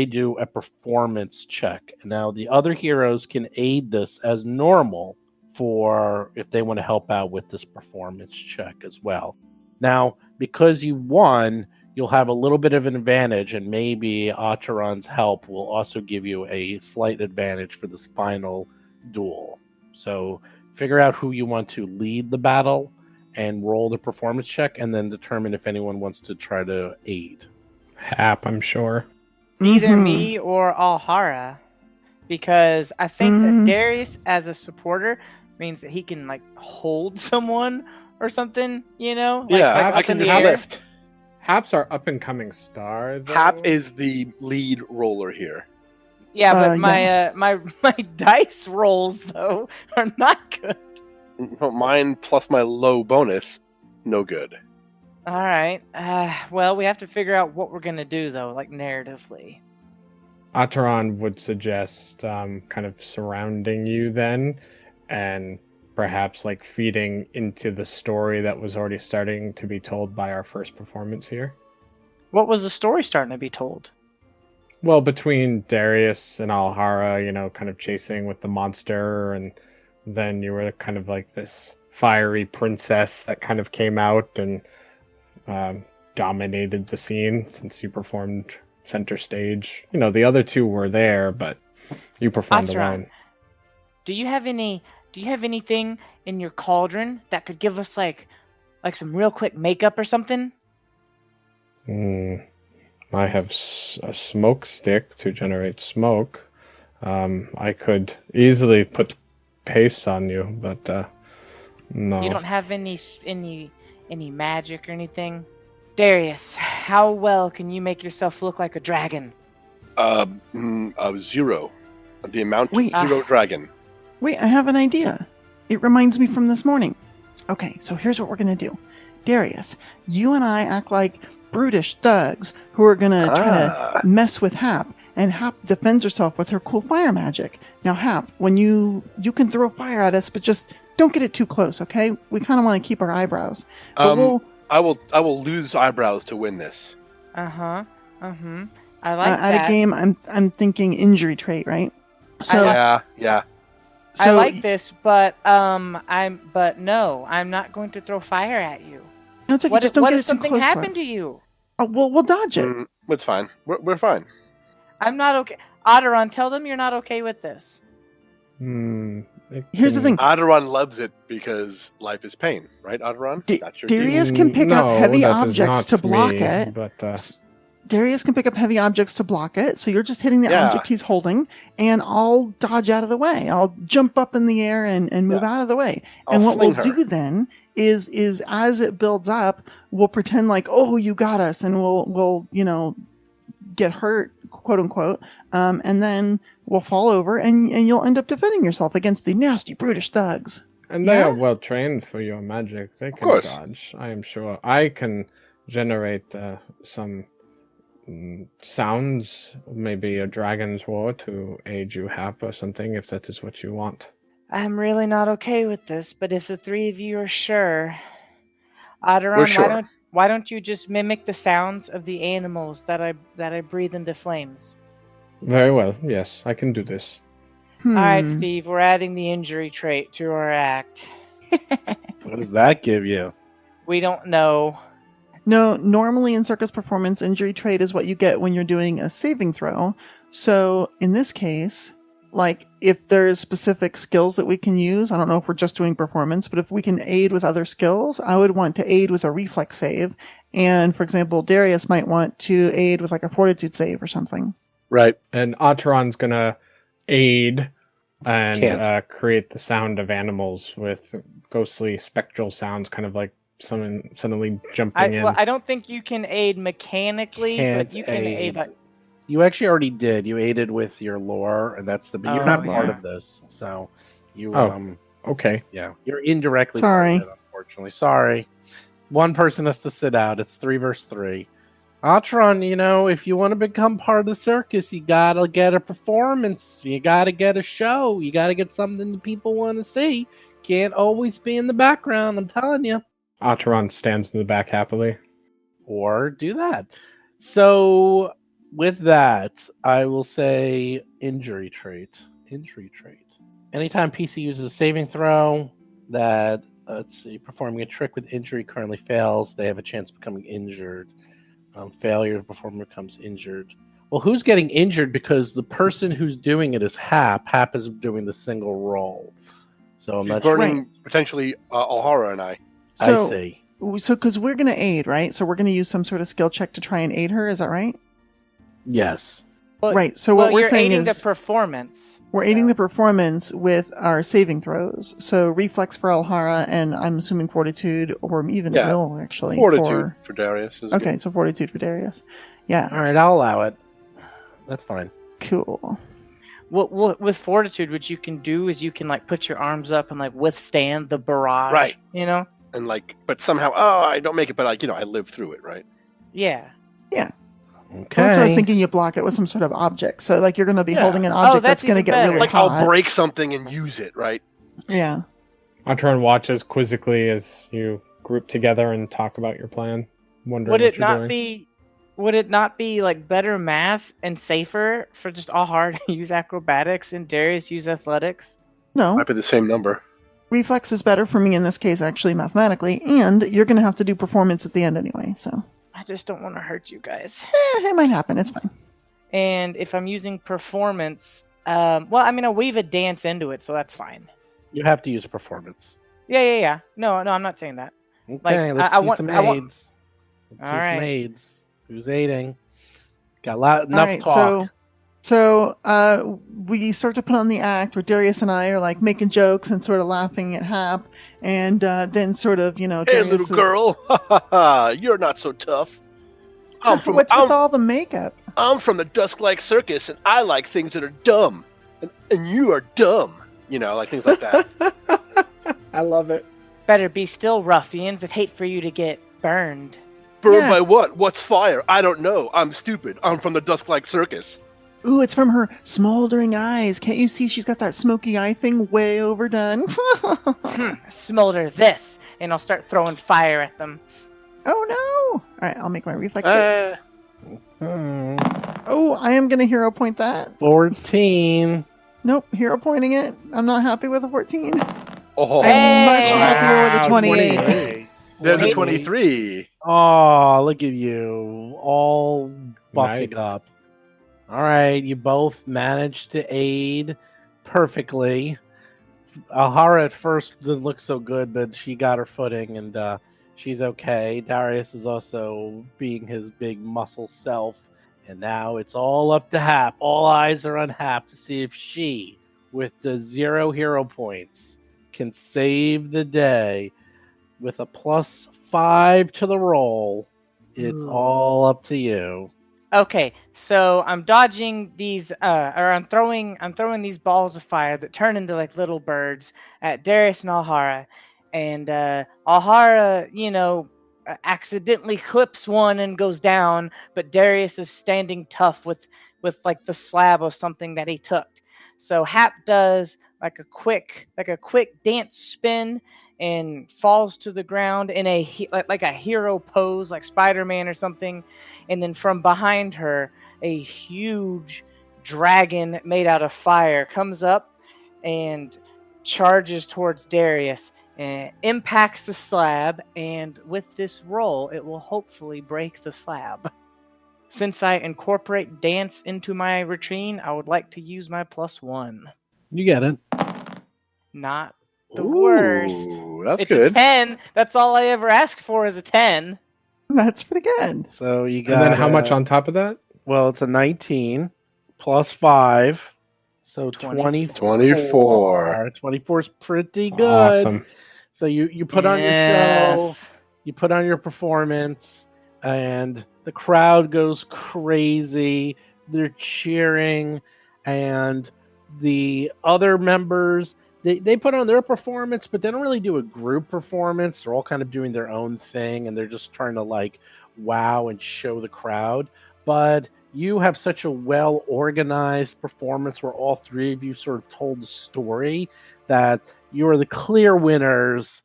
do a performance check. Now the other heroes can aid this as normal for if they want to help out with this performance check as well. Now, because you won, you'll have a little bit of an advantage, and maybe Ataran's help will also give you a slight advantage for this final duel. So figure out who you want to lead the battle and roll the performance check, and then determine if anyone wants to try to aid. Hap, I'm sure. Either Mhm. me or Alhara, because I think that Darius as a supporter means that he can like hold someone or something, you know? Like, Yeah, like I up can in the just air. lift. Hap's our up and coming star. Though. Hap is the lead roller here. Yeah, but Yeah. my dice rolls though are not good. Mine plus my low bonus, no good. All right. Well, we have to figure out what we're gonna do though, like narratively. Ataran would suggest kind of surrounding you then, and perhaps like feeding into the story that was already starting to be told by our first performance here. What was the story starting to be told? Well, between Darius and Alhara, kind of chasing with the monster, and then you were kind of like this fiery princess that kind of came out and dominated the scene since you performed center stage. The other two were there, but you performed Ataran, alone. Do you have anything in your cauldron that could give us like some real quick makeup or something? I have a smoke stick to generate smoke. I could easily put paste on you, but no. You don't have any magic or anything? Darius, how well can you make yourself look like a dragon? 0. The amount Wait. 0 dragon. Wait, I have an idea. It reminds me from this morning. Okay, so here's what we're going to do. Darius, you and I act like brutish thugs who are going to try to mess with Hap, and Hap defends herself with her cool fire magic. Now, Hap, when you can throw fire at us, but just don't get it too close, okay? We kind of want to keep our eyebrows. But I will lose eyebrows to win this. I like at that. a game, I'm thinking injury trait, right? So, Yeah. I like this, but no, I'm not going to throw fire at you. No, it's okay. What Just if, don't what get if it too something close happened to us. to you? Oh, we'll dodge it. It's fine. We're fine. I'm not okay. Ataran, tell them you're not okay with this. Here's the thing. Ataran loves it because life is pain, right, Ataran? That's your Darius key. can pick up heavy that is objects not to block me, it. But Darius can pick up heavy objects to block it, so you're just hitting the object he's holding, and I'll dodge out of the way. I'll jump up in the air and move out of the way. And what we'll do then is as it builds up, we'll pretend like, oh, you got us, and we'll get hurt, quote unquote, and then we'll fall over, and you'll end up defending yourself against the nasty, brutish thugs. And they are well trained for your magic. They can course. dodge, I am sure. I can generate some sounds, maybe a dragon's roar to aid you, Hap, or something, if that is what you want. I'm really not okay with this, but if the three of you are sure, Ataran, We're sure. why don't you just mimic the sounds of the animals that I breathe into flames? Very well, yes, I can do this. All right, Steve, we're adding the injury trait to our act. What does that give you? We don't know. No, normally in circus performance, injury trait is what you get when you're doing a saving throw. So in this case, like if there's specific skills that we can use. I don't know if we're just doing performance, but if we can aid with other skills, I would want to aid with a reflex save. And for example, Darius might want to aid with like a fortitude save or something. Right. And Atron's gonna aid and Can't. create the sound of animals with ghostly spectral sounds, kind of like someone suddenly jumping in. I don't think you can aid mechanically, but you can aid. Like, You actually already did. You aided with your lore, and that's but you're Oh, not part yeah. of this. So you Okay. yeah, you're indirectly Sorry. part of it, unfortunately. Sorry. One person has to sit out. It's 3 versus 3. Atron, if you want to become part of the circus, you gotta get a performance. You gotta get a show. You gotta get something that people want to see. Can't always be in the background, I'm telling you. Atron stands in the back happily. Or do that. So with that, I will say injury trait. Injury trait. Anytime PC uses a saving throw that, performing a trick with injury currently fails, they have a chance of becoming injured. Failure to perform becomes injured. Well, who's getting injured? Because the person who's doing it is Hap. Hap is doing the single roll. So I'm She's not burning sure. potentially Alhara and I. So, I see. So because we're going to aid, right? So we're going to use some sort of skill check to try and aid her. Is that right? Yes. well, Right. So what we're you're saying aiding is the performance. we're aiding the performance with our saving throws. So reflex for Alhara, and I'm assuming fortitude, or even Yeah. will actually. Fortitude for Darius. Is Okay, good. so fortitude for Darius. Yeah, All right, I'll allow it. That's fine. cool. What with fortitude, what you can do is you can like put your arms up and like withstand the barrage. Right. And like, but somehow, I don't make it, but I live through it, right? yeah. Okay. Well, that's what I was thinking. You block it with some sort of object. So like you're going to be Yeah. holding an object that's that's going to even get better. really Like hot. I'll break something and use it, right? Yeah. Atron watches quizzically as you group together and talk about your plan, wondering Would what it you're not doing. be? Would it not be like better math and safer for just Alhara to use acrobatics and Darius use athletics? No, Might be the same number. reflex is better for me in this case, actually, mathematically. And you're going to have to do performance at the end anyway. So I just don't want to hurt you guys. it might happen. It's fine. And if I'm using performance, I'll weave a dance into it, so that's fine. You have to use performance. Yeah. No, I'm not saying that. Okay, Like, let's I see want- some I want- aids. Let's All see some right. aids. Who's aiding? Got enough All right, talk. so we start to put on the act where Darius and I are like making jokes and sort of laughing at Hap, and then sort of Hey, Darius little is, girl, you're not so tough. I'm from what's with all the makeup? I'm from the Dusk-like Circus, and I like things that are dumb, and you are dumb. Like things like that. I love it. Better be still, ruffians. I'd hate for you to get burned. Burned Yeah. by what? What's fire? I don't know. I'm stupid. I'm from the Dusk-like Circus. Ooh, it's from her smoldering eyes. Can't you see she's got that smoky eye thing way overdone? Smolder this, and I'll start throwing fire at them. Oh no! All right, I'll make my reflex. save. Hmm. Oh, I am gonna hero point that. 14. Nope, hero pointing it. I'm not happy with a 14. Oh, I'm much Hey! happier with a Wow, 28. there's a Hey. 23. Oh, look at you. All buffing Nice. up. All right, you both managed to aid perfectly. Alhara at first didn't look so good, but she got her footing and she's okay. Darius is also being his big muscle self. And now it's all up to Hap. All eyes are on Hap to see if she, with the 0 hero points, can save the day with a +5 to the roll. It's all up to you. Okay, so I'm dodging these, or I'm throwing these balls of fire that turn into like little birds at Darius and Alhara, and Alhara, accidentally clips one and goes down, but Darius is standing tough with like the slab of something that he took. So Hap does like a quick dance spin and falls to the ground in like a hero pose, like Spider-Man or something. And then from behind her, a huge dragon made out of fire comes up and charges towards Darius and impacts the slab. And with this roll, it will hopefully break the slab. Since I incorporate dance into my routine, I would like to use my +1. You get it. Not the worst. That's It's good. a 10. That's all I ever ask for is a 10. That's pretty good. So you got. And then how much on top of that? Well, it's a 19 plus 5. So 24. 24. 24 is pretty good. Awesome. So you put on your show, you put on your performance, and the crowd goes crazy. They're cheering, and the other members, they put on their performance, but they don't really do a group performance. They're all kind of doing their own thing, and they're just trying to like wow and show the crowd. But you have such a well-organized performance where all three of you sort of told the story that you are the clear winners,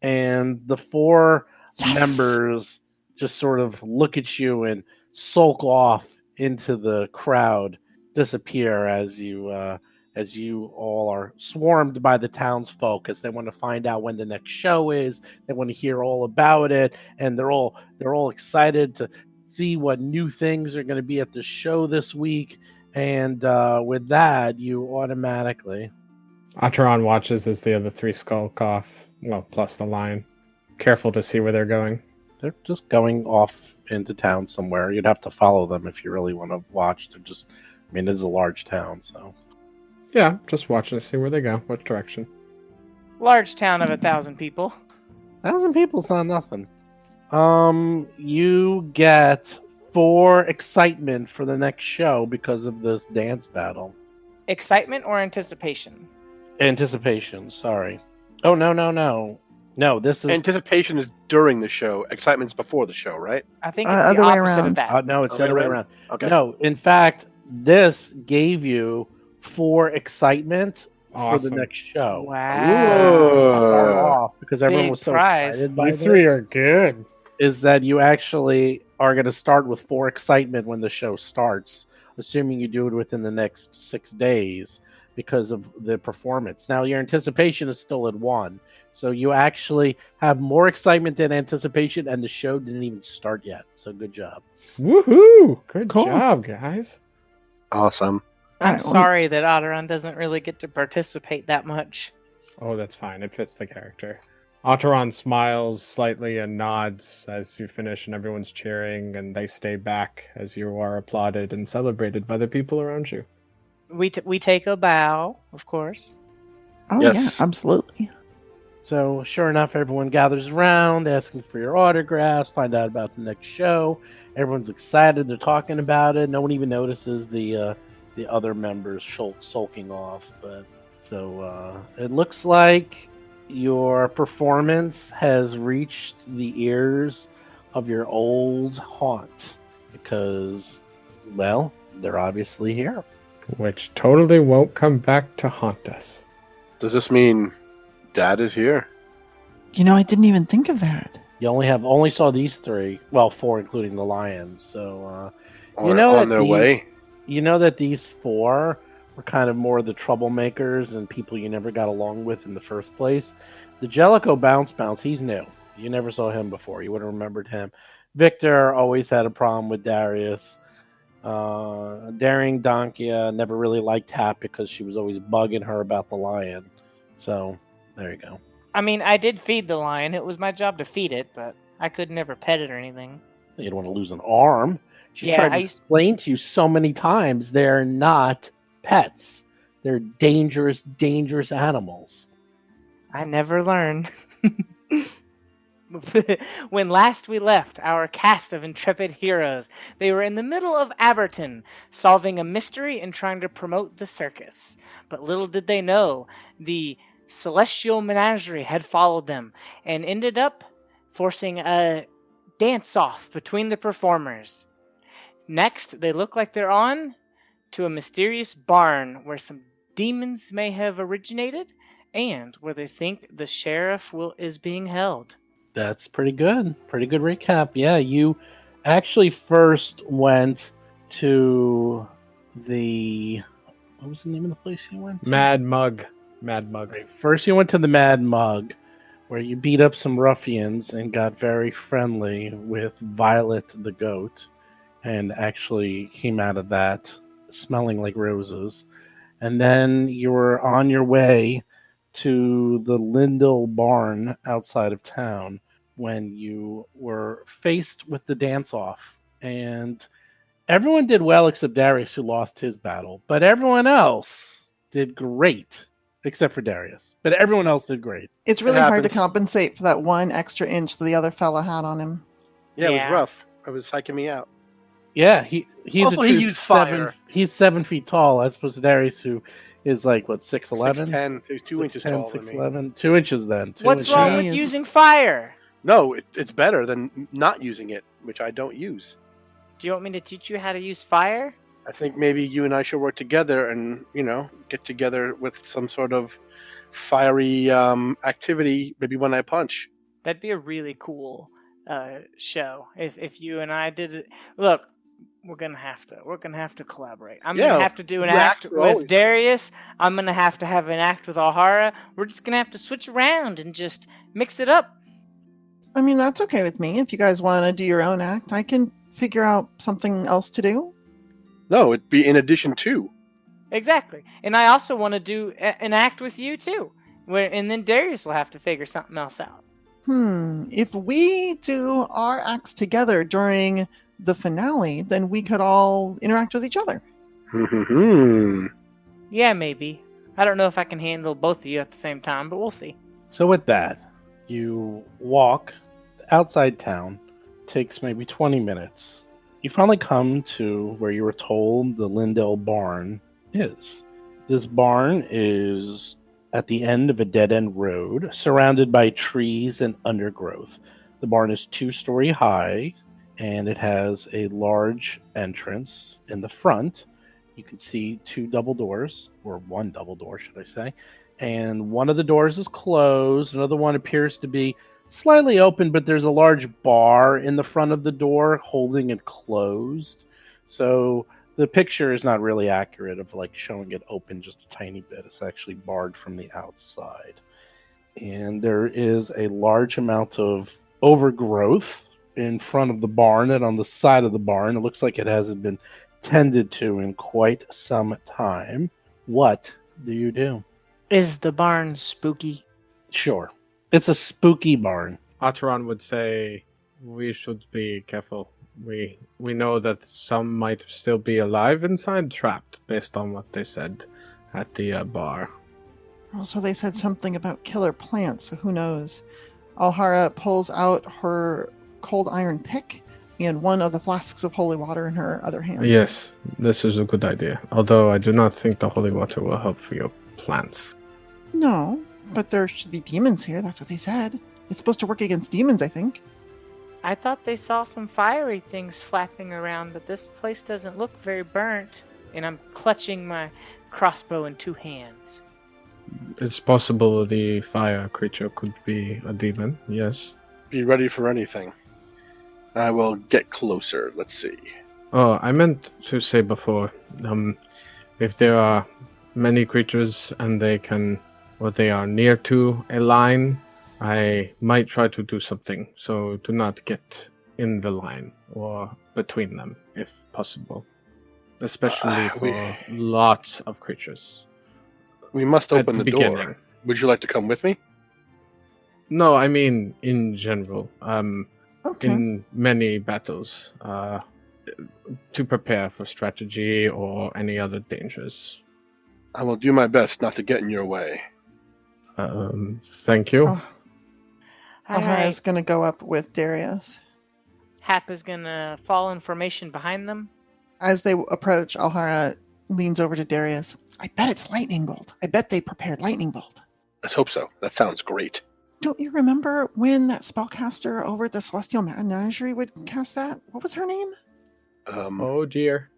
and the four members just sort of look at you and sulk off into the crowd, disappear as you all are swarmed by the townsfolk as they want to find out when the next show is. They want to hear all about it, and they're all excited to see what new things are going to be at the show this week. And with that, you automatically... Ataran watches as the other three skulk off, well, plus the lion. Careful to see where they're going. They're just going off into town somewhere. You'd have to follow them if you really want to watch. They're just... I mean, it is a large town, so... Yeah, just watching to see where they go, what direction. Large town of 1,000 people. 1,000 people's not nothing. You get 4 excitement for the next show because of this dance battle. Excitement or anticipation? Anticipation, sorry. Oh, no. No, this is... Anticipation is during the show. Excitement's before the show, right? I think it's the other way opposite around. of that. no, it's the other way around. Okay. No, in fact, this gave you 4 excitement for the Awesome. next show. Wow. Start off, because everyone Big was so prize. excited by You this, three are good. is that you actually are going to start with 4 excitement when the show starts, assuming you do it within the next 6 days because of the performance. Now, your anticipation is still at 1, so you actually have more excitement than anticipation, and the show didn't even start yet. So good job. Woohoo! Good Cool. job, guys. Awesome. I'm Alright, well, sorry that Otteron doesn't really get to participate that much. Oh, that's fine. It fits the character. Ataran smiles slightly and nods as you finish, and everyone's cheering, and they stay back as you are applauded and celebrated by the people around you. We take a bow, of course. Oh, Yes. yeah, absolutely. So, sure enough, everyone gathers around, asking for your autographs, find out about the next show. Everyone's excited. They're talking about it. No one even notices the other members sulking off. But so it looks like your performance has reached the ears of your old haunt because, well, they're obviously here. Which totally won't come back to haunt us. Does this mean Dad is here? You know, I didn't even think of that. You only saw these 3, well, 4 including the lions. So Or you know on that their way? you know that these 4 were kind of more the troublemakers and people you never got along with in the first place. The Jellicoe Bounce, he's new. You never saw him before. You would have remembered him. Victor always had a problem with Darius. Daring Donkia never really liked Hap because she was always bugging her about the lion. So, there you go. I mean, I did feed the lion. It was my job to feed it, but I could never pet it or anything. You don't want to lose an arm. She Yeah, tried to I used- explain to you so many times they're not pets. They're dangerous, dangerous animals. I never learn. When last we left our cast of intrepid heroes, they were in the middle of Aberton, solving a mystery and trying to promote the circus. But little did they know, the celestial menagerie had followed them and ended up forcing a dance-off between the performers. Next, they look like they're on to a mysterious barn where some demons may have originated and where they think the sheriff is being held. That's pretty good. Pretty good recap. Yeah, you actually first went to the... What was the name of the place you went to? Mad Mug. Mad Mug. First you went to the Mad Mug, where you beat up some ruffians and got very friendly with Violet the goat. and actually came out of that smelling like roses. And then you were on your way to the Lyndale Barn outside of town when you were faced with the dance-off. And everyone did well except Darius, who lost his battle. But everyone else did great, except for Darius. But everyone else did great. It's really hard to happens. compensate for that 1 extra inch that the other fella had on him. Yeah, it was Yeah. rough. It was hiking me out. Yeah, he's Also, a he true used fire. He's 7 feet tall, as opposed to Darius, who is like, what, 6'11"? 6'10". He was 2 inches taller than me. 6'11". 2 inches then. 2 What's inches. wrong with Jeez. using fire? No, it's better than not using it, which I don't use. Do you want me to teach you how to use fire? I think maybe you and I should work together and, get together with some sort of fiery activity, maybe when I punch. That'd be a really cool show if you and I did it. Look, we're gonna have to collaborate. I'm gonna have to do an act react with always. Darius. I'm gonna have to have an act with Alhara. We're just gonna have to switch around and just mix it up. I mean, that's okay with me. If you guys want to do your own act, I can figure out something else to do. No, it'd be in addition to. Exactly. And I also want to do an act with you too. And then Darius will have to figure something else out. If we do our acts together during the finale, then we could all interact with each other. Yeah, maybe. I don't know if I can handle both of you at the same time, but we'll see. So with that, you walk outside town. Takes maybe 20 minutes. You finally come to where you were told the Lyndale Barn is. This barn is at the end of a dead-end road, surrounded by trees and undergrowth. The barn is 2-story high, and it has a large entrance in the front. You can see 2 double doors, or 1 double door, should I say. And one of the doors is closed. Another one appears to be slightly open, but there's a large bar in the front of the door holding it closed. So the picture is not really accurate of like showing it open just a tiny bit. It's actually barred from the outside. And there is a large amount of overgrowth in front of the barn and on the side of the barn. It looks like it hasn't been tended to in quite some time. What do you do? Is the barn spooky? Sure. It's a spooky barn. Ataran would say we should be careful. We know that some might still be alive inside, trapped, based on what they said at the bar. Also, they said something about killer plants, so who knows? Alhara pulls out her cold iron pick and 1 of the flasks of holy water in her other hand. Yes, this is a good idea. Although I do not think the holy water will help for your plants. No, but there should be demons here. That's what they said. It's supposed to work against demons, I think. I thought they saw some fiery things flapping around, but this place doesn't look very burnt. And I'm clutching my crossbow in 2 hands. It's possible the fire creature could be a demon, yes. Be ready for anything. I will get closer. Let's see. Oh, I meant to say before, if there are many creatures and they are near to a line, I might try to do something, so do not get in the line or between them, if possible. Especially for lots of creatures. We must At open the the beginning. door. Would you like to come with me? No, I mean in general. Okay. In many battles, to prepare for strategy or any other dangers. I will do my best not to get in your way. Thank you. Oh, Alhara's going to go up with Darius. Hap is gonna fall in formation behind them. As they approach, Alhara leans over to Darius. I bet it's lightning bolt. I bet they prepared lightning bolt. Let's hope so. That sounds great. Don't you remember when that spellcaster over at the Celestial Menagerie would cast that? What was her name? Oh dear.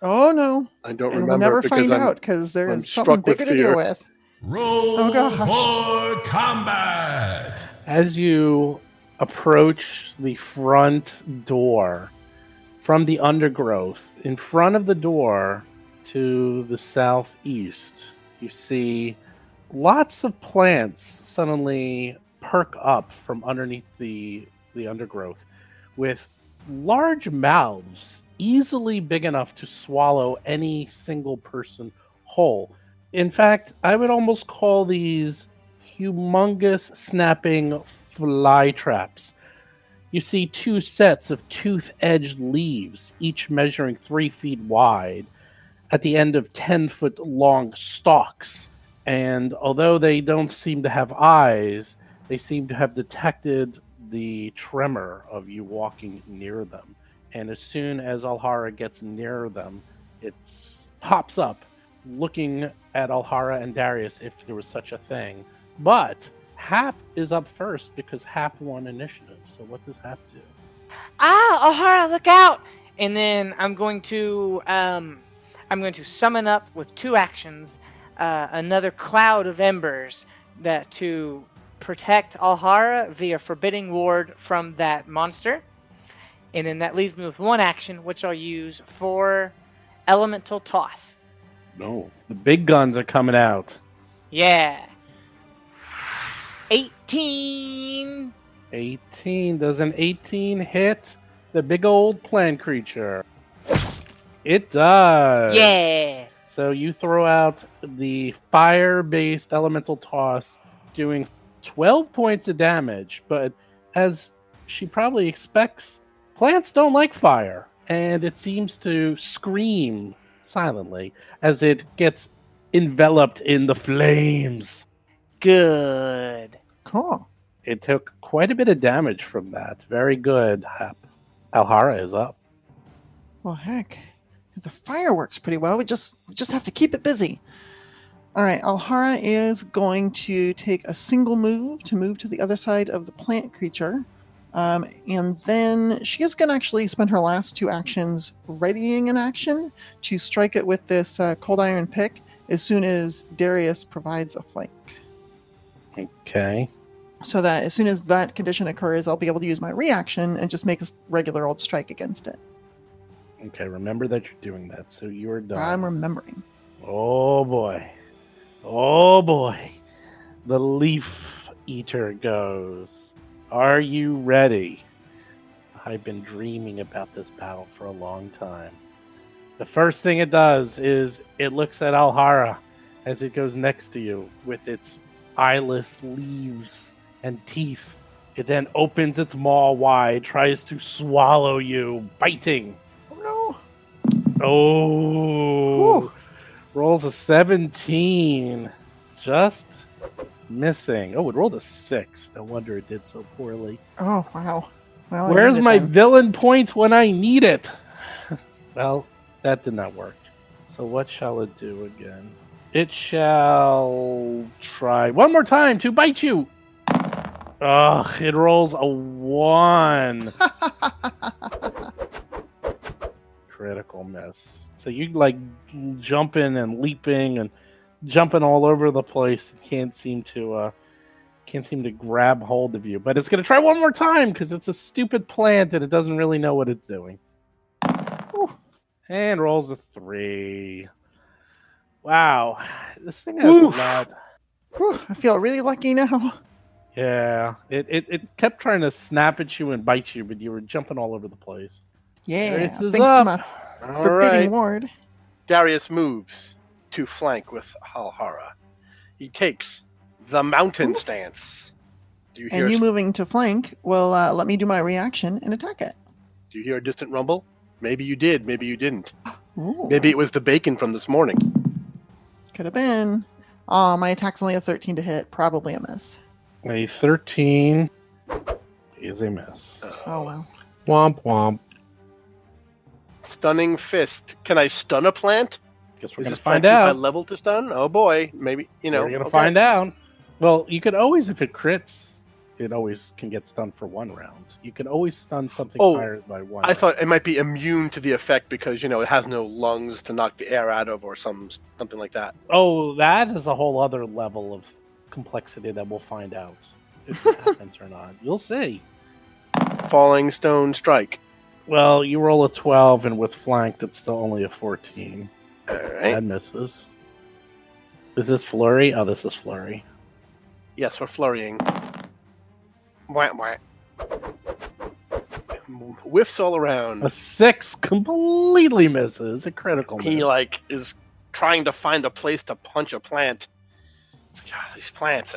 Oh no. I don't And remember we'll never because find I'm out because there I'm is something struck with bigger to deal fear. with. Roll gosh. for combat. As you approach the front door from the undergrowth, in front of the door to the southeast, you see lots of plants suddenly perk up from underneath the undergrowth with large mouths, easily big enough to swallow any single person whole. In fact, I would almost call these humongous snapping flytraps. You see 2 sets of tooth-edged leaves, each measuring 3 feet wide, at the end of 10-foot-long stalks. And although they don't seem to have eyes, they seem to have detected the tremor of you walking near them. And as soon as Alhara gets near them, it pops up, looking at Alhara and Darius if there was such a thing. But Hap is up first because Hap won initiative. So what does Hap do? Alhara, look out! And then I'm going to summon up with 2 actions another cloud of embers that to protect Alhara via forbidding ward from that monster. And then that leaves me with 1 action, which I'll use for elemental toss. No, the big guns are coming out. Yeah. 18. 18. Does an 18 hit the big old plant creature? It does. Yeah. So you throw out the fire-based elemental toss, doing 12 points of damage. But as she probably expects, plants don't like fire, and it seems to scream silently as it gets enveloped in the flames. Good. Cool. It took quite a bit of damage from that. Very good, Hap. Alhara is up. Well, heck, the fire works pretty well. We just have to keep it busy. All right, Alhara is going to take a single move to the other side of the plant creature. And then she is going to actually spend her last 2 actions readying an action to strike it with this cold iron pick as soon as Darius provides a flank. Okay. So that as soon as that condition occurs, I'll be able to use my reaction and just make a regular old strike against it. Okay, remember that you're doing that, so you're done. I'm remembering. Oh boy. Oh boy. The leaf eater goes. Are you ready? I've been dreaming about this battle for a long time. The first thing it does is it looks at Alhara as it goes next to you with its eyeless leaves and teeth. It then opens its maw wide, tries to swallow you, biting. Oh Oh, Whew. rolls a 17. Just missing. Oh, it rolled a 6. No wonder it did so poorly. no! Oh wow! Well, I Where's need it my then. villain point when I need it? Well, that did not work. So what shall it do again? It shall try one more time to bite you. Ugh, it rolls a 1. Critical miss. So you like jumping and leaping and jumping all over the place. It can't seem to grab hold of you. But it's gonna try one more time because it's a stupid plant and it doesn't really know what it's doing. Whew. And rolls a 3. Wow, this thing has Oof. a lot. Whew, I feel really lucky now. Yeah, it kept trying to snap at you and bite you, but you were jumping all over the place. Yeah, Darius is thanks to up. my All forbidding right. ward. Darius moves to flank with Alhara. He takes the mountain Ooh. stance. Do you hear? And you moving to flank will let me do my reaction and attack it. Do you hear a distant rumble? Maybe you did. Maybe you didn't. Ooh, Maybe it was the bacon from this morning. could have been. My attack's only a 13 to hit. Probably a miss. A 13 is a miss. Oh well. Womp womp. Stunning fist. Can I stun a plant? Guess we're Is gonna this find plant too high out. level to stun? Oh boy, maybe We're gonna okay. find out. Well, you could always, if it crits, it always can get stunned for 1 round. You can always stun something Oh, higher by 1. I thought it might be immune to the effect because it has no lungs to knock the air out of or something like that. Oh, that is a whole other level of complexity that we'll find out if it happens or not. You'll see. Falling stone strike. Well, you roll a 12, and with flank, that's still only a 14. All right. That misses. Is this flurry? Oh, this is flurry. Yes, we're flurrying. Wah, wah. whiffs all around. A 6 completely misses. A critical miss. He like is trying to find a place to punch a plant. It's like, these plants,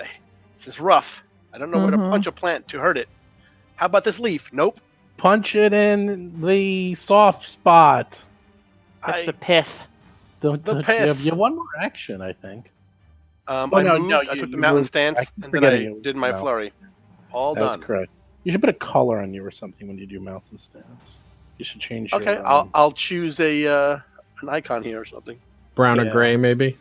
this is rough. I don't know where to punch a plant to hurt it. How about this leaf? Nope. Punch it in the soft spot. That's the pith. Don't pith. You have one more action, I think. I moved. I took the mountain stance, and then I did my flurry. All done. That's correct. You should put a color on you or something when you do mountain stance. You should change. Okay, I'll choose an icon here or something. Brown or gray, maybe.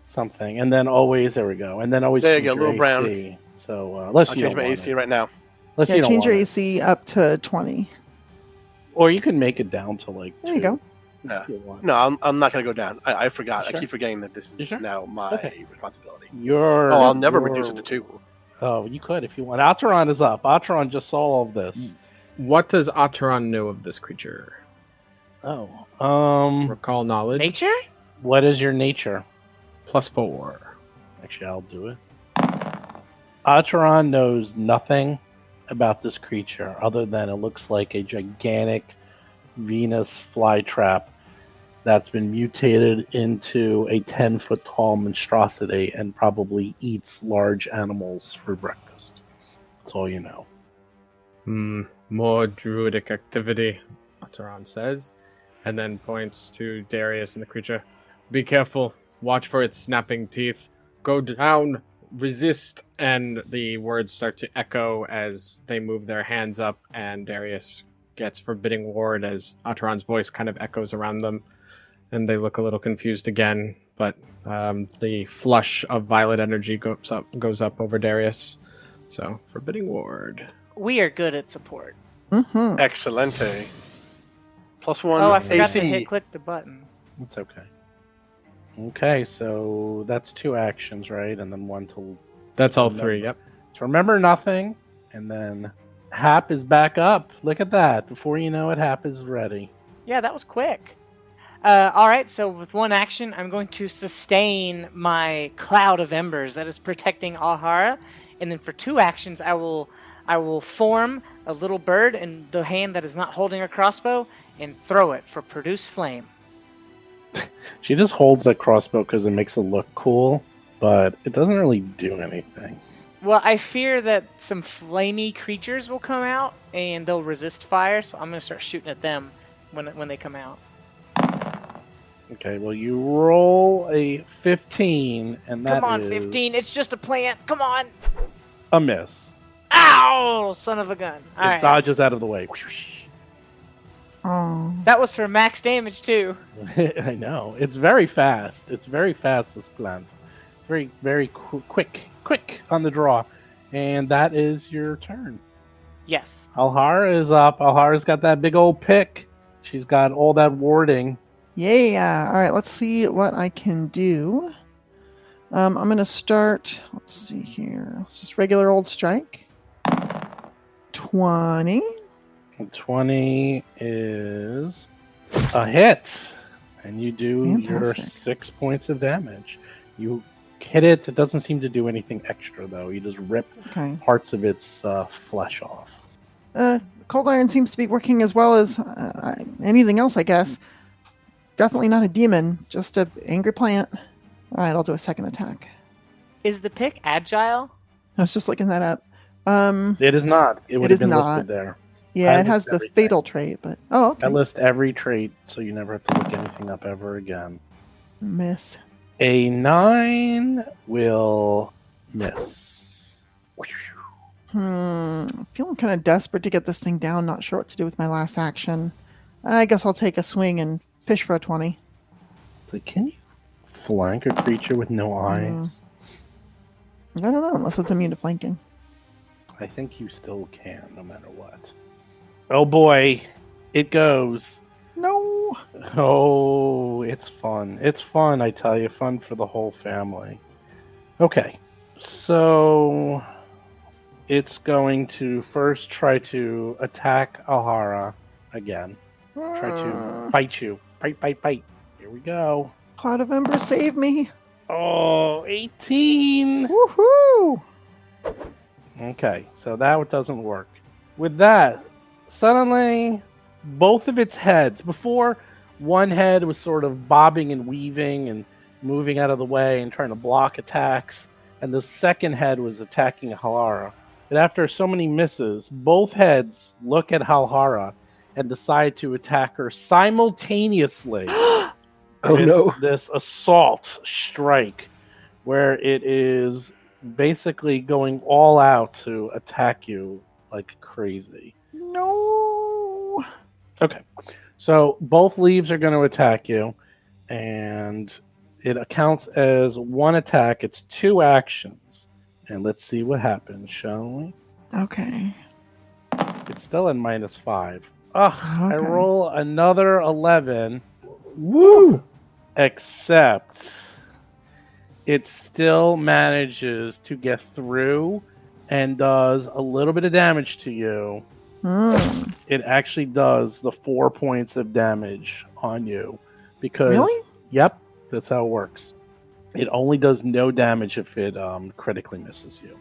Something, and then always there we go, and then always there you go, change little your brown. AC. So unless I'll you change don't my want AC it. right now. Unless you don't change your want AC up to 20. or you can make it down to like. There you go. No, I'm not going to go down. I forgot. Sure. I keep forgetting that this is now my responsibility. I'll never reduce it to 2. Oh, you could if you want. Alteron is up. Alteron just saw all of this. What does Alteron know of this creature? Oh, Recall knowledge. Nature? what is your nature? +4. Actually, I'll do it. Alteron knows nothing about this creature other than it looks like a gigantic Venus flytrap that's been mutated into a 10-foot tall monstrosity and probably eats large animals for breakfast. That's all you know. More druidic activity, Alteron says, and then points to Darius and the creature. Be careful. Watch for its snapping teeth. Go down. Resist. And the words start to echo as they move their hands up, and Darius gets Forbidding Ward as Alteron's voice kind of echoes around them. And they look a little confused again, but the flush of violet energy goes up over Darius. So, Forbidding Ward. We are good at support. Excelente. +1 Oh, I forgot AC. to click the button. It's okay. Okay, so that's 2 actions, right? And then 1 to... That's all 3, yep. To remember nothing, and then Hap is back up. Look at that. Before you know it, Hap is ready. Yeah, that was quick. All right, so with 1 action, I'm going to sustain my Cloud of Embers that is protecting Alhara, and then for 2 actions, I will form a little bird in the hand that is not holding a crossbow and throw it for Produce Flame. She just holds that crossbow because it makes it look cool, but it doesn't really do anything. Well, I fear that some flamey creatures will come out and they'll resist fire, so I'm going to start shooting at them when they come out. Okay, well, you roll a 15, and that Come on, is 15. It's just a plant. Come on. a miss. Ow! Son of a gun. All It right. dodges out of the way. Oh. That was for max damage, too. I know. It's very fast. It's very fast, this plant. It's very, very quick on the draw. And that is your turn. Yes. Alhara is up. Alhara's got that big old pick. She's got all that warding. Yeah. All right, let's see what I can do. I'm going to start, let's see here. It's just regular old strike. 20. 20 is a hit. And you do your Fantastic. 6 points of damage. You hit it. It doesn't seem to do anything extra, though. You just rip Okay. parts of its flesh off. Cold Iron seems to be working as well as anything else, I guess. Definitely not a demon, just an angry plant. All right, I'll do a second attack. Is the pick agile? I was just looking that up. It is not. It would is have been not. listed there. Yeah, I it has list the everything. fatal trait, but okay. I list every trait, so you never have to look anything up ever again. Miss. A 9 will miss. I'm feeling kind of desperate to get this thing down. Not sure what to do with my last action. I guess I'll take a swing and fish for a 20. So can you flank a creature with no eyes? I don't know, unless it's immune to flanking. I think you still can, no matter what. Oh boy, it goes. No. Oh, it's fun. It's fun, I tell you. Fun for the whole family. Okay, so it's going to first try to attack Alhara again. Try to bite you. Bite. Here we go. Cloud of Ember, save me. Oh, 18. Woohoo! Okay, so that doesn't work. With that, suddenly, both of its heads, before one head was sort of bobbing and weaving and moving out of the way and trying to block attacks, and the second head was attacking Halara. But after so many misses, both heads look at Halhara and decide to attack her simultaneously. Oh with no. This assault strike where it is basically going all out to attack you like crazy. No. Okay. So both leaves are going to attack you, and it accounts as one attack. It's 2 actions. And let's see what happens, shall we? Okay. It's still at -5. Ugh, I Okay. roll another 11. Woo! Except it still manages to get through and does a little bit of damage to you. Hmm. It actually does the 4 points of damage on you. Because, Really? Yep, that's how it works. It only does no damage if it critically misses you.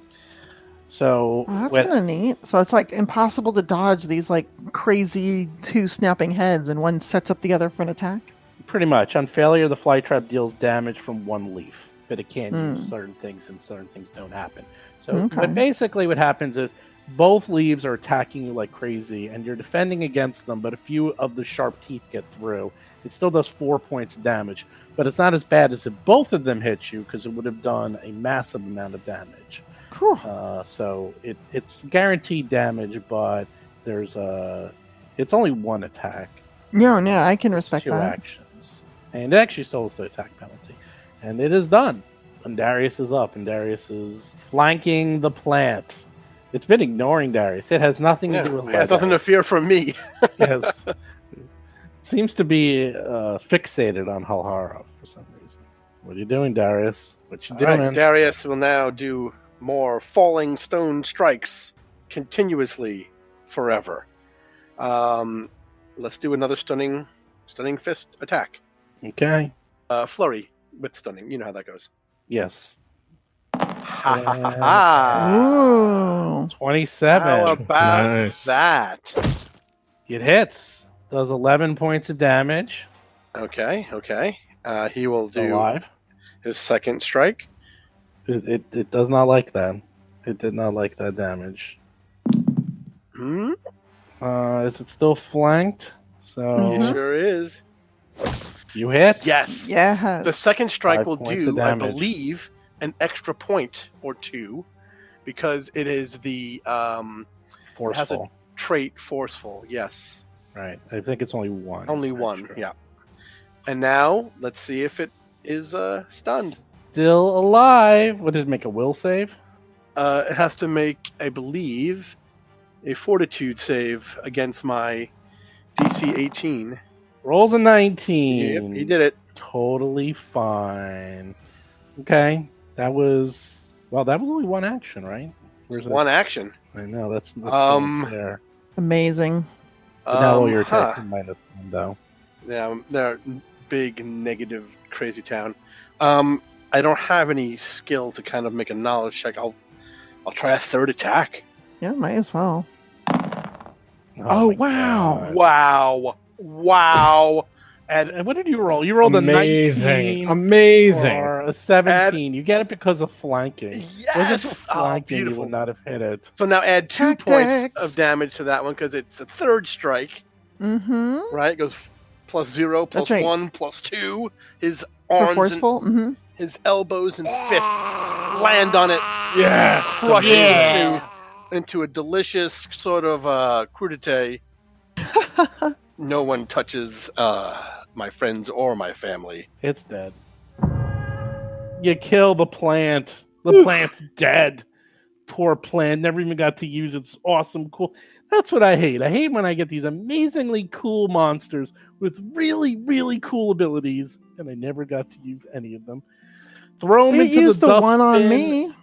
So Oh, that's kind of neat. So it's like impossible to dodge these like crazy 2 snapping heads, and one sets up the other for an attack. pretty much. On failure, the Flytrap deals damage from 1 leaf, but it can't Hmm. use certain things, and certain things don't happen. So, Okay. but basically, what happens is both leaves are attacking you like crazy, and you're defending against them. But a few of the sharp teeth get through. It still does 4 points of damage, but it's not as bad as if both of them hit you, because it would have done a massive amount of damage. Cool. So it's guaranteed damage, but it's only 1 attack, No, I can respect 2 that. actions, and it actually still has the attack penalty, and it is done. And Darius is up, and Darius is flanking the plant. It's been ignoring Darius. It has nothing to do with It has nothing to Darius. fear from me. Yes. It seems to be fixated on Halhara for some reason. What are you doing, Darius? What you All doing? right, Darius will now do more falling stone strikes continuously forever. Let's do another stunning fist attack. Okay. Flurry with stunning. You know how that goes. Yes. Ha ha ha ha. Ooh. 27. How about Nice. that? It hits. Does 11 points of damage. Okay. He will do Alive. his second strike. It does not like that. It did not like that damage. Hmm? Is it still flanked? So Mhm. Sure is. you hit. Yes. Yes. The second strike 5 will points of do, I damage. believe, an extra point or 2 because it is the Forceful. trait forceful. Yes. Right. I think it's only 1. Only 1. extra. Yeah. And now let's see if it is stunned. Still alive. What does it make a will save? It has to make, I believe, a fortitude save against my DC 18. Rolls a 19. Yep, he did it. Totally fine. Okay. That was only 1 action, right? Where's it? One action. I know that's fair. Amazing. But now all your Huh. attacks are -1 though. Yeah, they're big, negative, crazy town. I don't have any skill to kind of make a knowledge check. I'll try a third attack. Yeah, might as well. Oh, my wow. God. Wow. And And what did you roll? You rolled a 19 Amazing. or a 17. You get it because of flanking. Was it yes, for flanking? You beautiful. would not have hit it. So now add 2 points Tactics. of damage to that one because it's a third strike. Mm-hmm. Right? It goes +0, That's right. +1, +2. His For arms, and forceful. Mm-hmm. his elbows and fists land on it, Yes. crush it Yeah. into a delicious sort of crudité. No one touches my friends or my family. It's dead. You kill the plant. The plant's dead. Poor plant. Never even got to use its awesome cool. That's what I hate. I hate when I get these amazingly cool monsters with really, really cool abilities, and I never got to use any of them. Throw them It into used the the one on dustbin. me.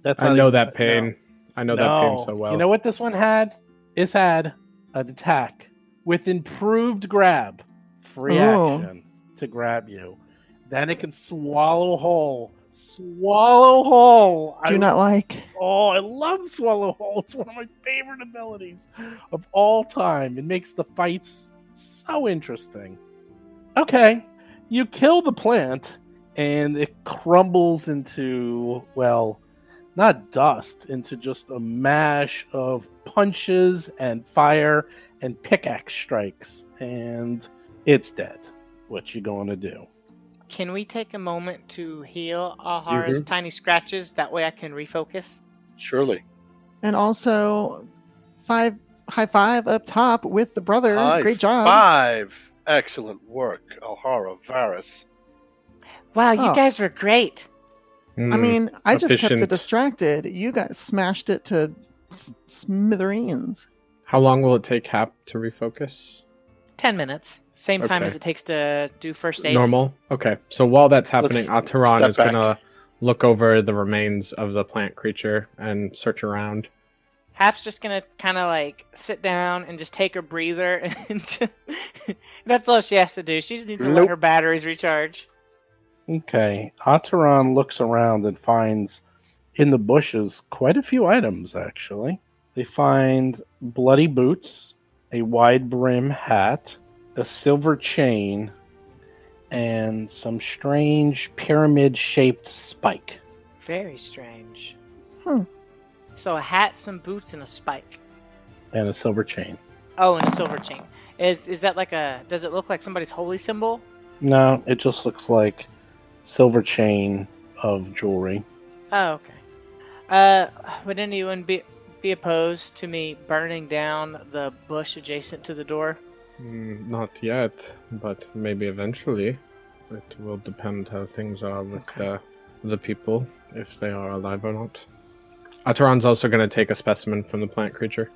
That's I not know even- that pain. no. I know that pain so well. You know what this one had? It had an attack with improved grab. Free Oh. action to grab you. Then it can swallow whole Swallow Hole. Do not like. Oh, I love Swallow Hole. It's one of my favorite abilities of all time. It makes the fights so interesting. Okay, you kill the plant, and it crumbles into, well, not dust, into just a mash of punches and fire and pickaxe strikes, and it's dead. What you going to do? Can we take a moment to heal Ahara's tiny scratches? That way I can refocus. Surely. And also, high five up top with the brother. High Great job. five. Excellent work, Alhara Varus. Wow, you Oh. guys were great. I mean, I just kept efficient. it distracted. You guys smashed it to smithereens. How long will it take Hap to refocus? 10 minutes. Same time Okay. as it takes to do first aid. Normal? Okay. So while that's happening, Let's Ataran step is back. going to look over the remains of the plant creature and search around. Hap's just gonna kind of like sit down and just take a breather, and that's all she has to do. She just needs to let Nope. her batteries recharge. Okay, Ataran looks around and finds in the bushes quite a few items, actually. They find bloody boots, a wide brim hat, a silver chain, and some strange pyramid-shaped spike. Very strange. Hmm. So a hat, some boots, and a spike. And a silver chain. Oh, and a silver chain. Is that like a? Does it look like somebody's holy symbol? No, it just looks like silver chain of jewelry. Oh, okay. Would anyone be opposed to me burning down the bush adjacent to the door? Not yet, but maybe eventually. It will depend how things are with the people, if they are alive or not. Ataran's also going to take a specimen from the plant creature.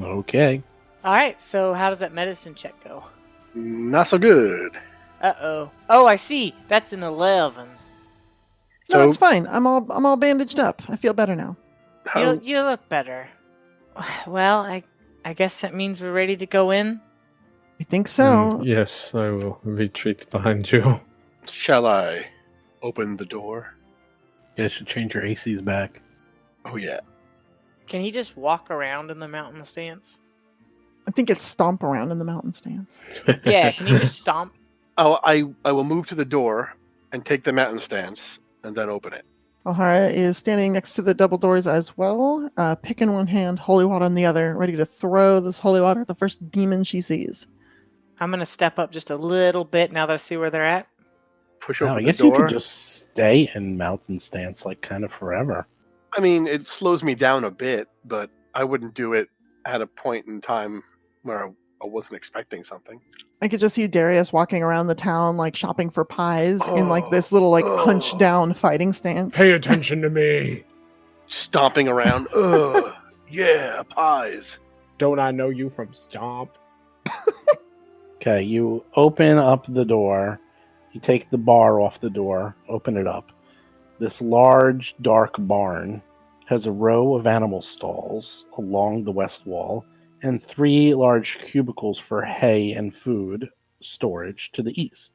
Okay. All right. So how does that medicine check go? Not so good. Uh-oh. Oh, I see. That's an 11. No, So- it's fine. I'm all bandaged up. I feel better now. How, You look better. Well, I guess that means we're ready to go in. I think so. Yes, I will retreat behind you. shall I open the door? You should change your ACs back. Oh, yeah. Can he just walk around in the mountain stance? I think it's stomp around in the mountain stance. Yeah, can you just stomp? I will move to the door and take the mountain stance and then open it. Alhara is standing next to the double doors as well, pick in one hand, holy water in the other, ready to throw this holy water at the first demon she sees. I'm going to step up just a little bit now that I see where they're at. Push No, open I the guess you door. could just stay in mountain stance like kind of forever. I mean, it slows me down a bit, but I wouldn't do it at a point in time where I wasn't expecting something. I could just see Darius walking around the town, like shopping for pies in like this little like hunched down fighting stance. Pay attention to me! Stomping around. Ugh. Yeah, pies. Don't I know you from Stomp? Okay, you open up the door. You take the bar off the door, open it up. This large, dark barn has a row of animal stalls along the west wall and 3 large cubicles for hay and food storage to the east.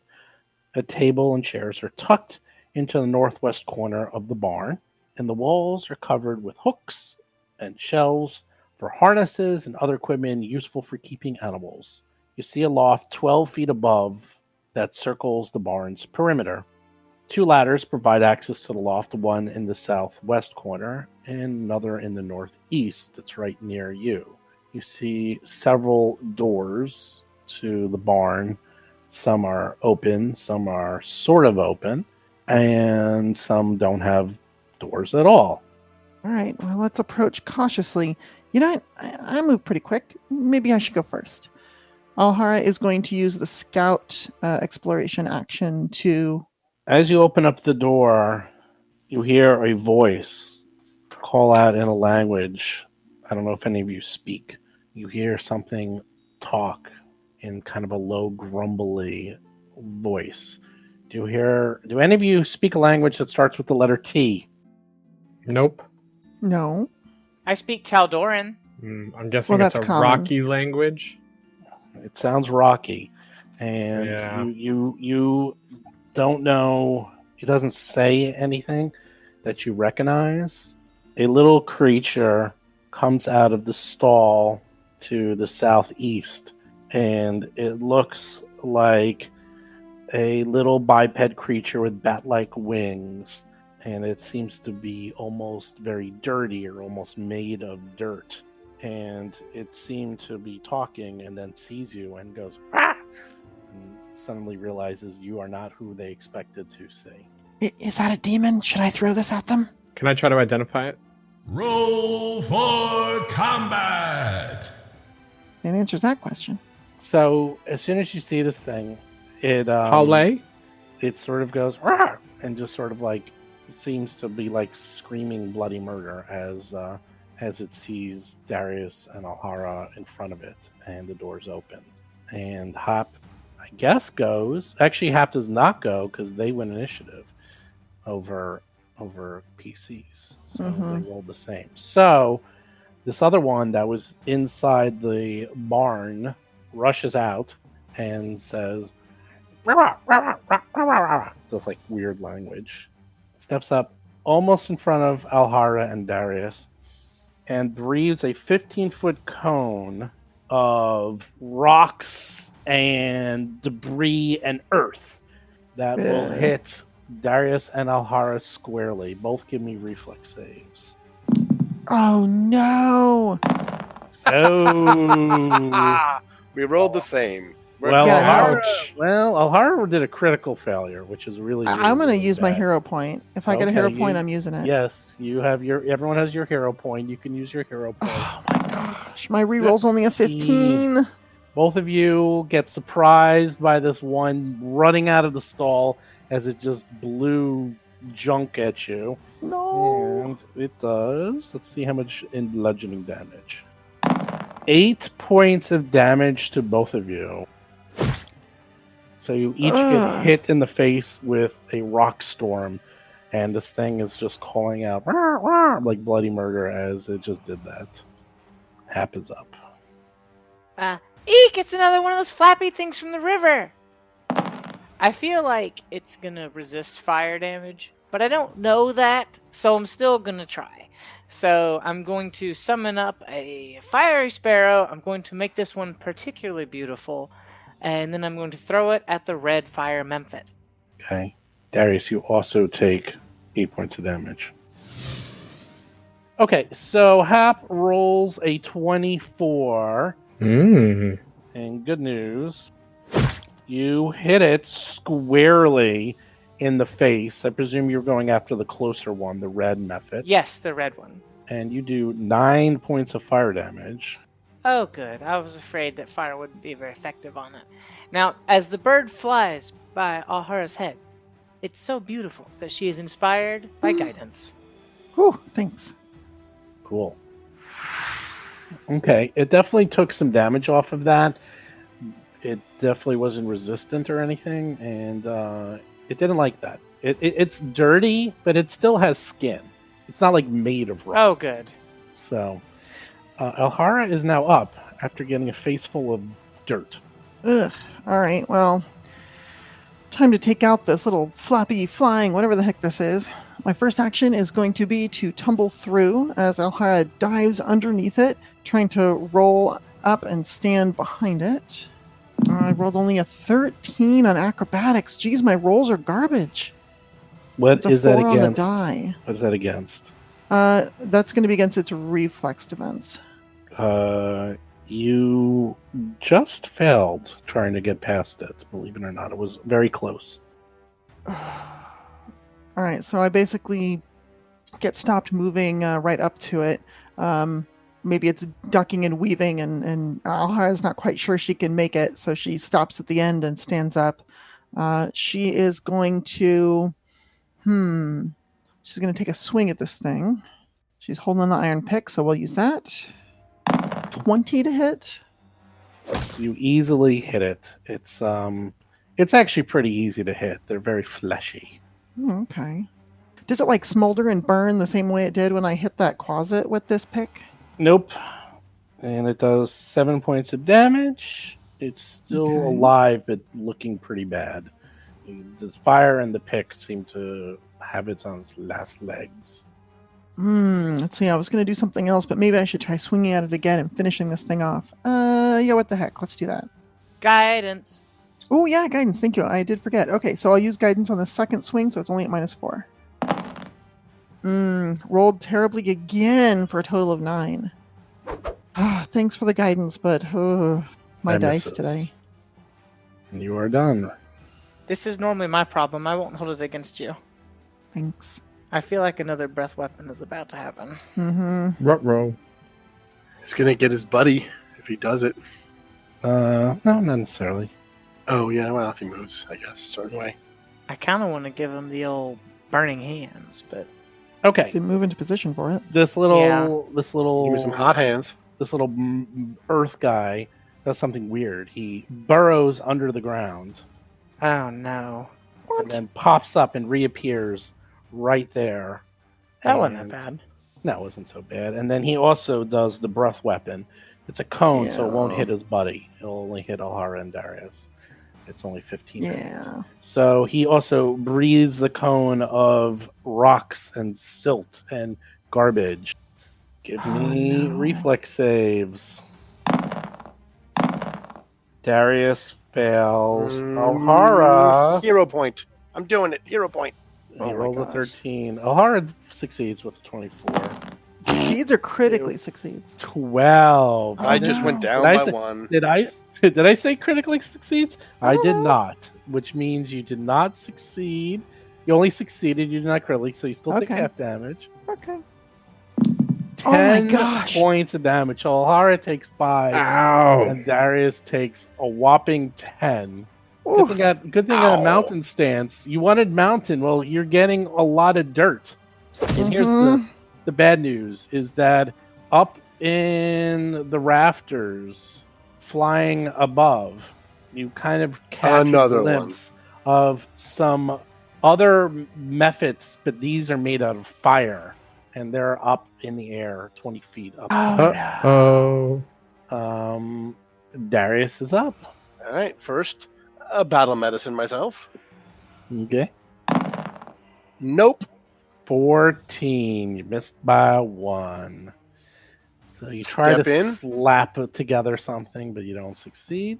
A table and chairs are tucked into the northwest corner of the barn, and the walls are covered with hooks and shelves for harnesses and other equipment useful for keeping animals. You see a loft 12 feet above that circles the barn's perimeter. 2 ladders provide access to the loft, one in the southwest corner and another in the northeast that's right near you. You see several doors to the barn. Some are open, some are sort of open, and some don't have doors at all. All right, well, let's approach cautiously. You know what? I move pretty quick. Maybe I should go first. Alhara is going to use the scout exploration action to. As you open up the door, you hear a voice call out in a language. I don't know if any of you speak. You hear something talk in kind of a low, grumbly voice. Do any of you speak a language that starts with the letter T? Nope. No. I speak Taldoran. I'm guessing Well, it's that's a common. Rocky language. It sounds rocky, and Yeah. you don't know It doesn't say anything that you recognize. A little creature comes out of the stall to the southeast, and it looks like a little biped creature with bat-like wings, and it seems to be almost very dirty or almost made of dirt. And it seemed to be talking and then sees you and goes, "Ah!" and suddenly realizes you are not who they expected to see. Is that a demon? Should I throw this at them? Can I try to identify it? Roll for combat! That answers that question. So as soon as you see this thing, it Hale? it sort of goes "Rah!" and just sort of like seems to be like screaming bloody murder as it sees Darius and Alhara in front of it, and the doors open. And Hop, I guess, goes. Actually, Hop does not go because they win initiative over PCs, so they rolled the same. So this other one that was inside the barn rushes out and says, "Rah, rah, rah, rah, rah, rah," just like weird language. Steps up almost in front of Alhara and Darius and breathes a 15-foot cone of rocks and debris and earth that will hit Darius and Alhara squarely. Both give me reflex saves. Oh no! Oh. We rolled the same. Well, Yeah, Alhara did a critical failure, which is really. I'm going to really use my bad. hero point. If I get a Okay, hero point, I'm using it. Yes, you have everyone has your hero point. You can use your hero point. Oh my gosh. My reroll's only a 15. Both of you get surprised by this one running out of the stall as it just blew junk at you. No. And it does. Let's see how much in bludgeoning damage. 8 points of damage to both of you. So you each get hit in the face with a rock storm, and this thing is just calling out "Rah, rah," like bloody murder as it just did that. Hap is up. Eek! It's another one of those flappy things from the river. I feel like it's gonna resist fire damage, but I don't know that, so I'm still gonna try. So I'm going to summon up a fiery sparrow. I'm going to make this one particularly beautiful, and then I'm going to throw it at the red fire Memphit. Okay. Darius, you also take 8 points of damage. Okay, so Hap rolls a 24. And good news, you hit it squarely in the face. I presume you're going after the closer one, the red Memphit. Yes, the red one. And you do 9 points of fire damage. Oh, good. I was afraid that fire wouldn't be very effective on it. Now, as the bird flies by Alhara's head, it's so beautiful that she is inspired by guidance. Whew, thanks. Cool. Okay, it definitely took some damage off of that. It definitely wasn't resistant or anything, and it didn't like that. It's dirty, but it still has skin. It's not like made of rock. Oh, good. So, Alhara is now up after getting a face full of dirt. Ugh. All right, well, time to take out this little flappy flying, whatever the heck this is. My first action is going to be to tumble through as Alhara dives underneath it, trying to roll up and stand behind it. I rolled only a 13 on acrobatics. Geez, my rolls are garbage. What It's a is that 4 on the against? die. What is that against? That's going to be against its reflex defense. You just failed trying to get past it, believe it or not. It was very close. All right, so I basically get stopped moving right up to it. Maybe it's ducking and weaving, and Alhara's not quite sure she can make it, so she stops at the end and stands up. She is going to... She's going to take a swing at this thing. She's holding on the iron pick, so we'll use that. 20 to hit. You easily hit it. It's actually pretty easy to hit. They're very fleshy. Okay. Does it like smolder and burn the same way it did when I hit that closet with this pick? Nope. And it does 7 points of damage. It's still Okay. alive, but looking pretty bad. The fire and the pick seem to have its on its last legs. Let's see. I was going to do something else, but maybe I should try swinging at it again and finishing this thing off. Yeah, what the heck? Let's do that. Guidance. Oh, yeah, guidance. Thank you. I did forget. Okay, so I'll use guidance on the second swing, so it's only at -4. Rolled terribly again for a total of 9. Thanks for the guidance, but my dice Nemesis. today. And you are done. This is normally my problem. I won't hold it against you. Thanks. I feel like another breath weapon is about to happen. Mm-hmm. Ruh-roh. He's gonna get his buddy if he does it. No, not necessarily. Oh yeah, well if he moves, I guess, a certain way. I kind of want to give him the old burning hands, but Okay, They move into position for it. this little, Yeah. Give me some hot hands. this little earth guy does something weird. He burrows under the ground oh no, and then pops up and reappears right there. that wasn't And- that bad. No, it wasn't so bad. And then he also does the breath weapon. It's a cone, so it won't Yeah. hit his buddy. It'll only hit Alhara and Darius. It's only 15 minutes. Yeah. So he also breathes the cone of rocks and silt and garbage. Give me no. reflex saves. Darius fails. Alhara. Hero point. I'm doing it. Hero point. He Oh my rolls a gosh. 13. Alhara succeeds with a 24. Succeeds or critically succeeds? 12. Oh, I just went no. down Did I by say- 1. Did I say critically succeeds? I did Oh. not, which means you did not succeed. You only succeeded, you did not critically, so you still take Okay. half damage. Okay. 10 gosh. points of damage. So Alhara takes 5, Ow! and Darius takes a whopping 10. Oof. Good thing on a mountain stance. You wanted mountain. Well, you're getting a lot of dirt. And here's the bad news is that up in the rafters, flying above, you kind of catch Another a glimpse of some other methods, but these are made out of fire, and they're up in the air, 20 feet up. Oh, Oh. Darius is up. All right, first, battle medicine myself. Okay. Nope. 14. You missed by 1. So you try Step to in. slap it together something, but you don't succeed.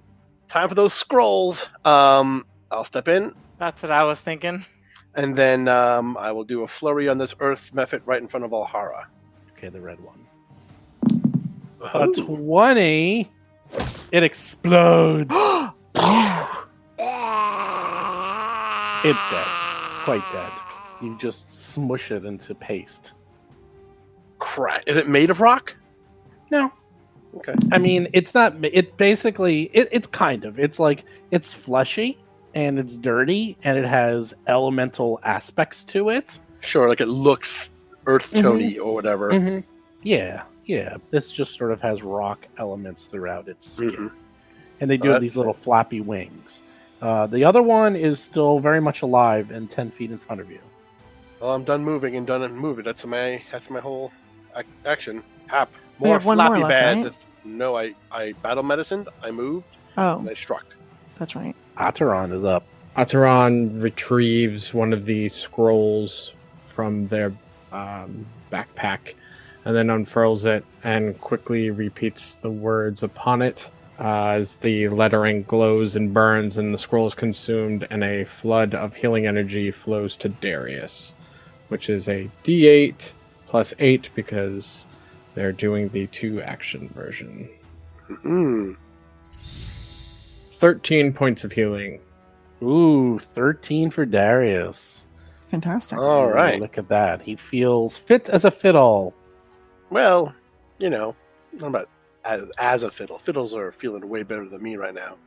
Time for those scrolls. I'll step in, That's what I was thinking. and then I will do a flurry on this earth method right in front of Alhara. Okay, the red one. A Ooh. 20. It explodes. It's dead. Quite dead. You just smush it into paste. Crap. Is it made of rock? No. Okay. I mean, it's not. It basically. It's kind of. It's like it's fleshy and it's dirty and it has elemental aspects to it. Sure, like it looks earth tony or whatever. Yeah, yeah. This just sort of has rock elements throughout its skin, Mhm. and they do Oh, have these that's little flappy wings. The other one is still very much alive and 10 feet in front of you. Well, I'm done moving and done moving. That's my whole action. Hap. We More have one more flappy left, bads. right? It's, no, I battle medicined. I moved Oh, and I struck. that's right. Ataran is up. Ataran retrieves one of the scrolls from their backpack and then unfurls it and quickly repeats the words upon it as the lettering glows and burns and the scroll is consumed and a flood of healing energy flows to Darius, which is a D8 plus 8 because they're doing the 2-action version. Mm. 13 points of healing. Ooh, 13 for Darius. Fantastic. All Ooh, right. Look at that. He feels fit as a fiddle. Well, not about as a fiddle. Fiddles are feeling way better than me right now.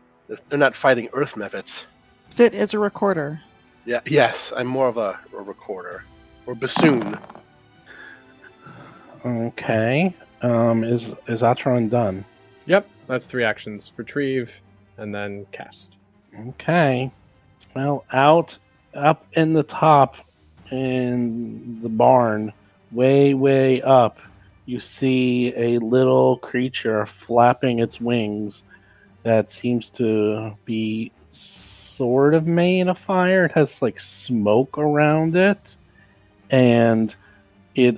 They're not fighting earth methods. Fit is a recorder. Yeah. Yes, I'm more of a recorder or bassoon. Okay. Is Ataran done? Yep, that's 3 actions. Retrieve and then cast. Okay. Well, up in the top in the barn, way up, you see a little creature flapping its wings that seems to be sort of made of fire. It has like smoke around it, and it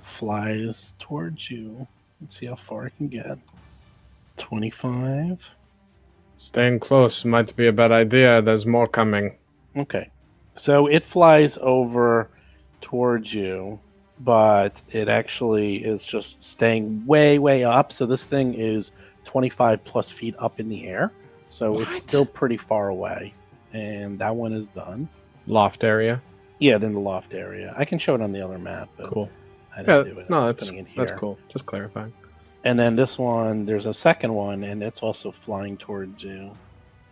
flies towards you. Let's see how far it can get. It's 25. Staying close might be a bad idea. There's more coming. Okay. So it flies over towards you, but it actually is just staying way, way up. So this thing is 25 plus feet up in the air. So it's still pretty far away. And that one is done. Loft area. Yeah, then the loft area. I can show it on the other map. But Cool. I didn't do it. No, I'm that's putting it here. cool. Just clarifying. And then this one, there's a second one, and it's also flying towards you.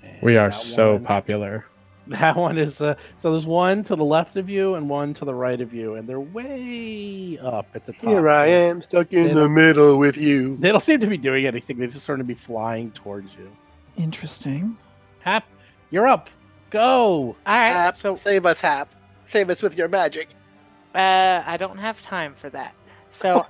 And We are that so one- popular. That one is so there's one to the left of you and one to the right of you, and they're way up at the top. Here I So am, stuck they in the don't- middle with you. They don't seem to be doing anything. They just sort of be flying towards you. Interesting. Hap, you're up. Go. All right. Hap, So save us, Hap. Save us with your magic. I don't have time for that. So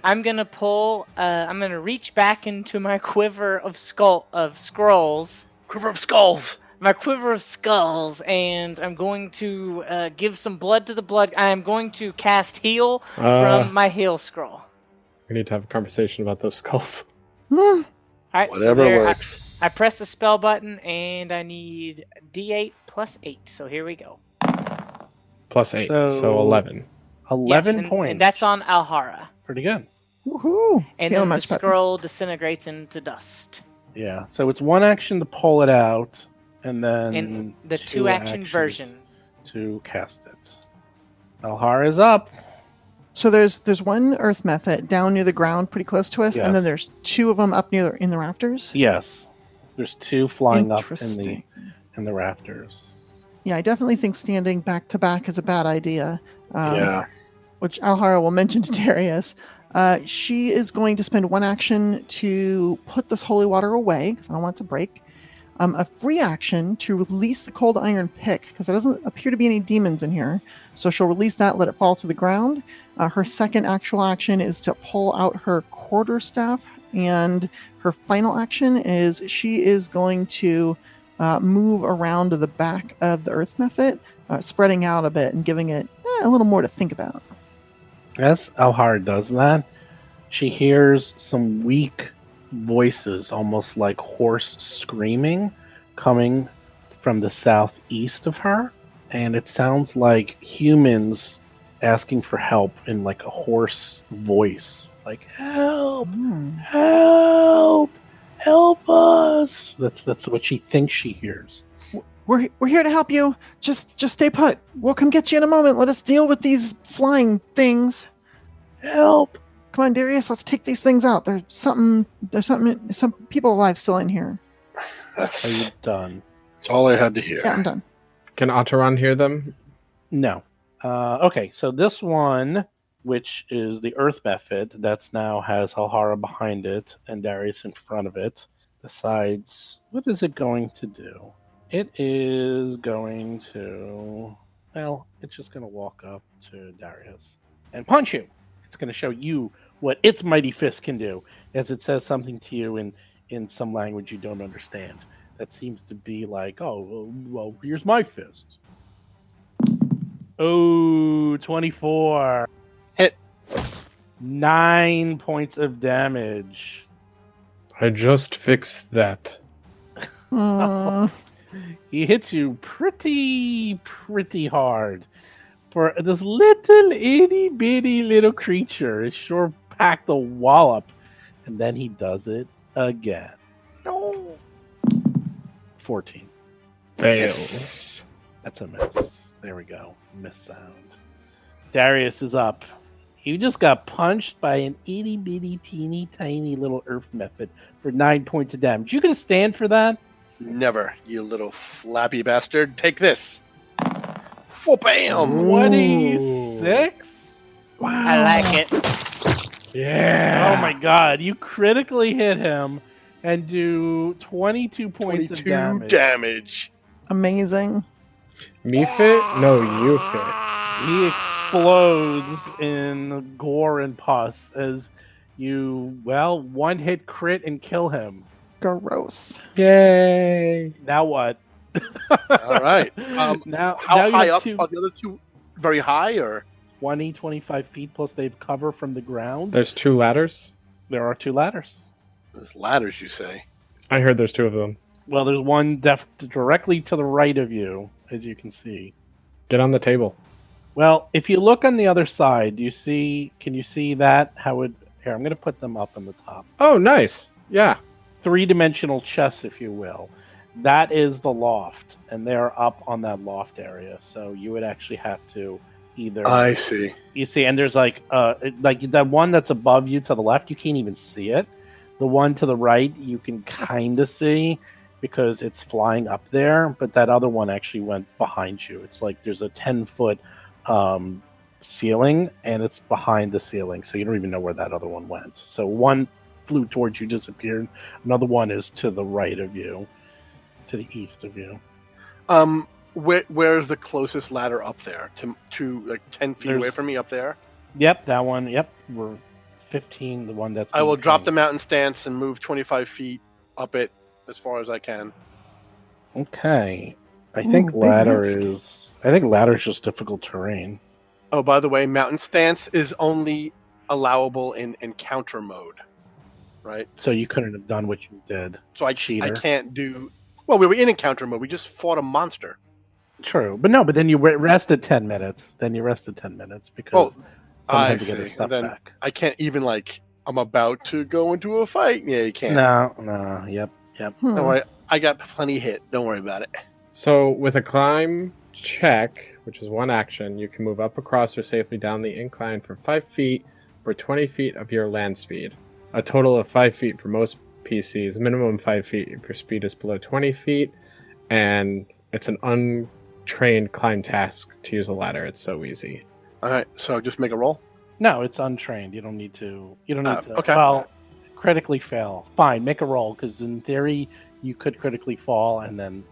I'm gonna pull. I'm gonna reach back into my quiver of scrolls. Quiver of Skulls. My quiver of skulls, and I'm going to give some blood to the blood. I'm going to cast heal from my heal scroll. We need to have a conversation about those skulls. Hmm. All right, Whatever there, works. I press the spell button, and I need D8 plus 8. So here we go. Plus 8, So- so 11. 11 Yes, and, points. and that's on Alhara. Pretty good. Woohoo! And Feeling then the much better. scroll disintegrates into dust. Yeah. So it's one action to pull it out, and then In the two action actions version. to cast it. Alhara is up. So there's one earth method down near the ground, pretty close to us, and then Yes. there's two of them up near in the rafters. Yes. There's two flying up Interesting. in the rafters. Yeah, I definitely think standing back to back is a bad idea. Yeah. Which Alhara will mention to Darius. She is going to spend one action to put this holy water away, because I don't want it to break. A free action to release the cold iron pick, because there doesn't appear to be any demons in here. So she'll release that, let it fall to the ground. Her second actual action is to pull out her quarterstaff. And her final action is she is going to move around to the back of the earth method, spreading out a bit and giving it a little more to think about. As Alhara does that, she hears some weak voices, almost like hoarse screaming, coming from the southeast of her. And it sounds like humans asking for help in like a hoarse voice. Like, help! Help! Help us! That's what she thinks she hears. We're here to help you. Just stay put. We'll come get you in a moment. Let us deal with these flying things. Help! Come on, Darius. Let's take these things out. There's some people alive still in here. Are That's you done? all I had to hear. Yeah, I'm done. Can Ataran hear them? No. Okay, so this one, which is the Earth method, that's now has Alhara behind it and Darius in front of it, decides what is it going to do? It is going to, well, it's just going to walk up to Darius and punch you. It's going to show you what its mighty fist can do, as it says something to you in some language you don't understand. That seems to be like, oh, well, here's my fist. Oh, 24. Hit. 9 points of damage. I just fixed that. He hits you pretty hard. For this little itty bitty little creature, it sure packed a wallop. And then he does it again. No. 14. Fail. Yes. That's a miss. There we go. Miss sound. Darius is up. You just got punched by an itty bitty teeny tiny little earth method for 9 points of damage. You gonna stand for that? Never, you little flappy bastard. Take this. For bam! 26? I like it. Yeah. Oh my god, you critically hit him and do 22 points 22 of damage. damage. Amazing. Me fit? No, you fit. He explodes in gore and pus as you, one hit crit and kill him. Gross. Yay. Now what? All right. now How you high have up are the other two? Very high, or 20, 25 feet, plus they've cover from the ground. There's 2 ladders. There are 2 ladders. there's ladders? You say? I heard there's 2 of them. Well, there's one directly to the right of you, as you can see. Get on the table. Well, if you look on the other side, can you see that? Here, I'm going to put them up on the top. Oh, nice. Yeah. 3-dimensional chess, if you will. That is the loft, and they're up on that loft area. So you would actually have to either. I see. You see, and there's like that one that's above you to the left. You can't even see it. The one to the right, you can kind of see because it's flying up there. But that other one actually went behind you. It's like there's a 10-foot ceiling, and it's behind the ceiling, so you don't even know where that other one went. So one flew towards you, disappeared. Another one is to the right of you, to the east of you. Where's the closest ladder up there? To like 10 feet away There's- from me up there? Yep, that one. Yep, we're 15. The one that's. I will being drop the trained. mountain stance and move 25 feet up it as far as I can. Okay, I Ooh, think big ladder risk. is. I think ladder is just difficult terrain. Oh, by the way, mountain stance is only allowable in encounter mode, right? So you couldn't have done what you did. So I Cheater. can't do. Well, we were in encounter mode. We just fought a monster. True, but no. But then you rested 10 minutes. Then you rested 10 minutes because Oh, someone I had to get their see. stuff Then back. I can't even like. I'm about to go into a fight. Yeah, you can't. No. Yep. Hmm. Don't worry. I got plenty hit. Don't worry about it. So with a climb check, which is 1 action, you can move up across or safely down the incline for 5 feet for 20 feet of your land speed. A total of 5 feet for most PCs, minimum 5 feet if your speed is below 20 feet, and it's an untrained climb task to use a ladder. It's so easy. All right. So just make a roll. No, it's untrained. You don't need to. You don't need to. Okay. Well, critically fail. Fine, make a roll because in theory you could critically fall and then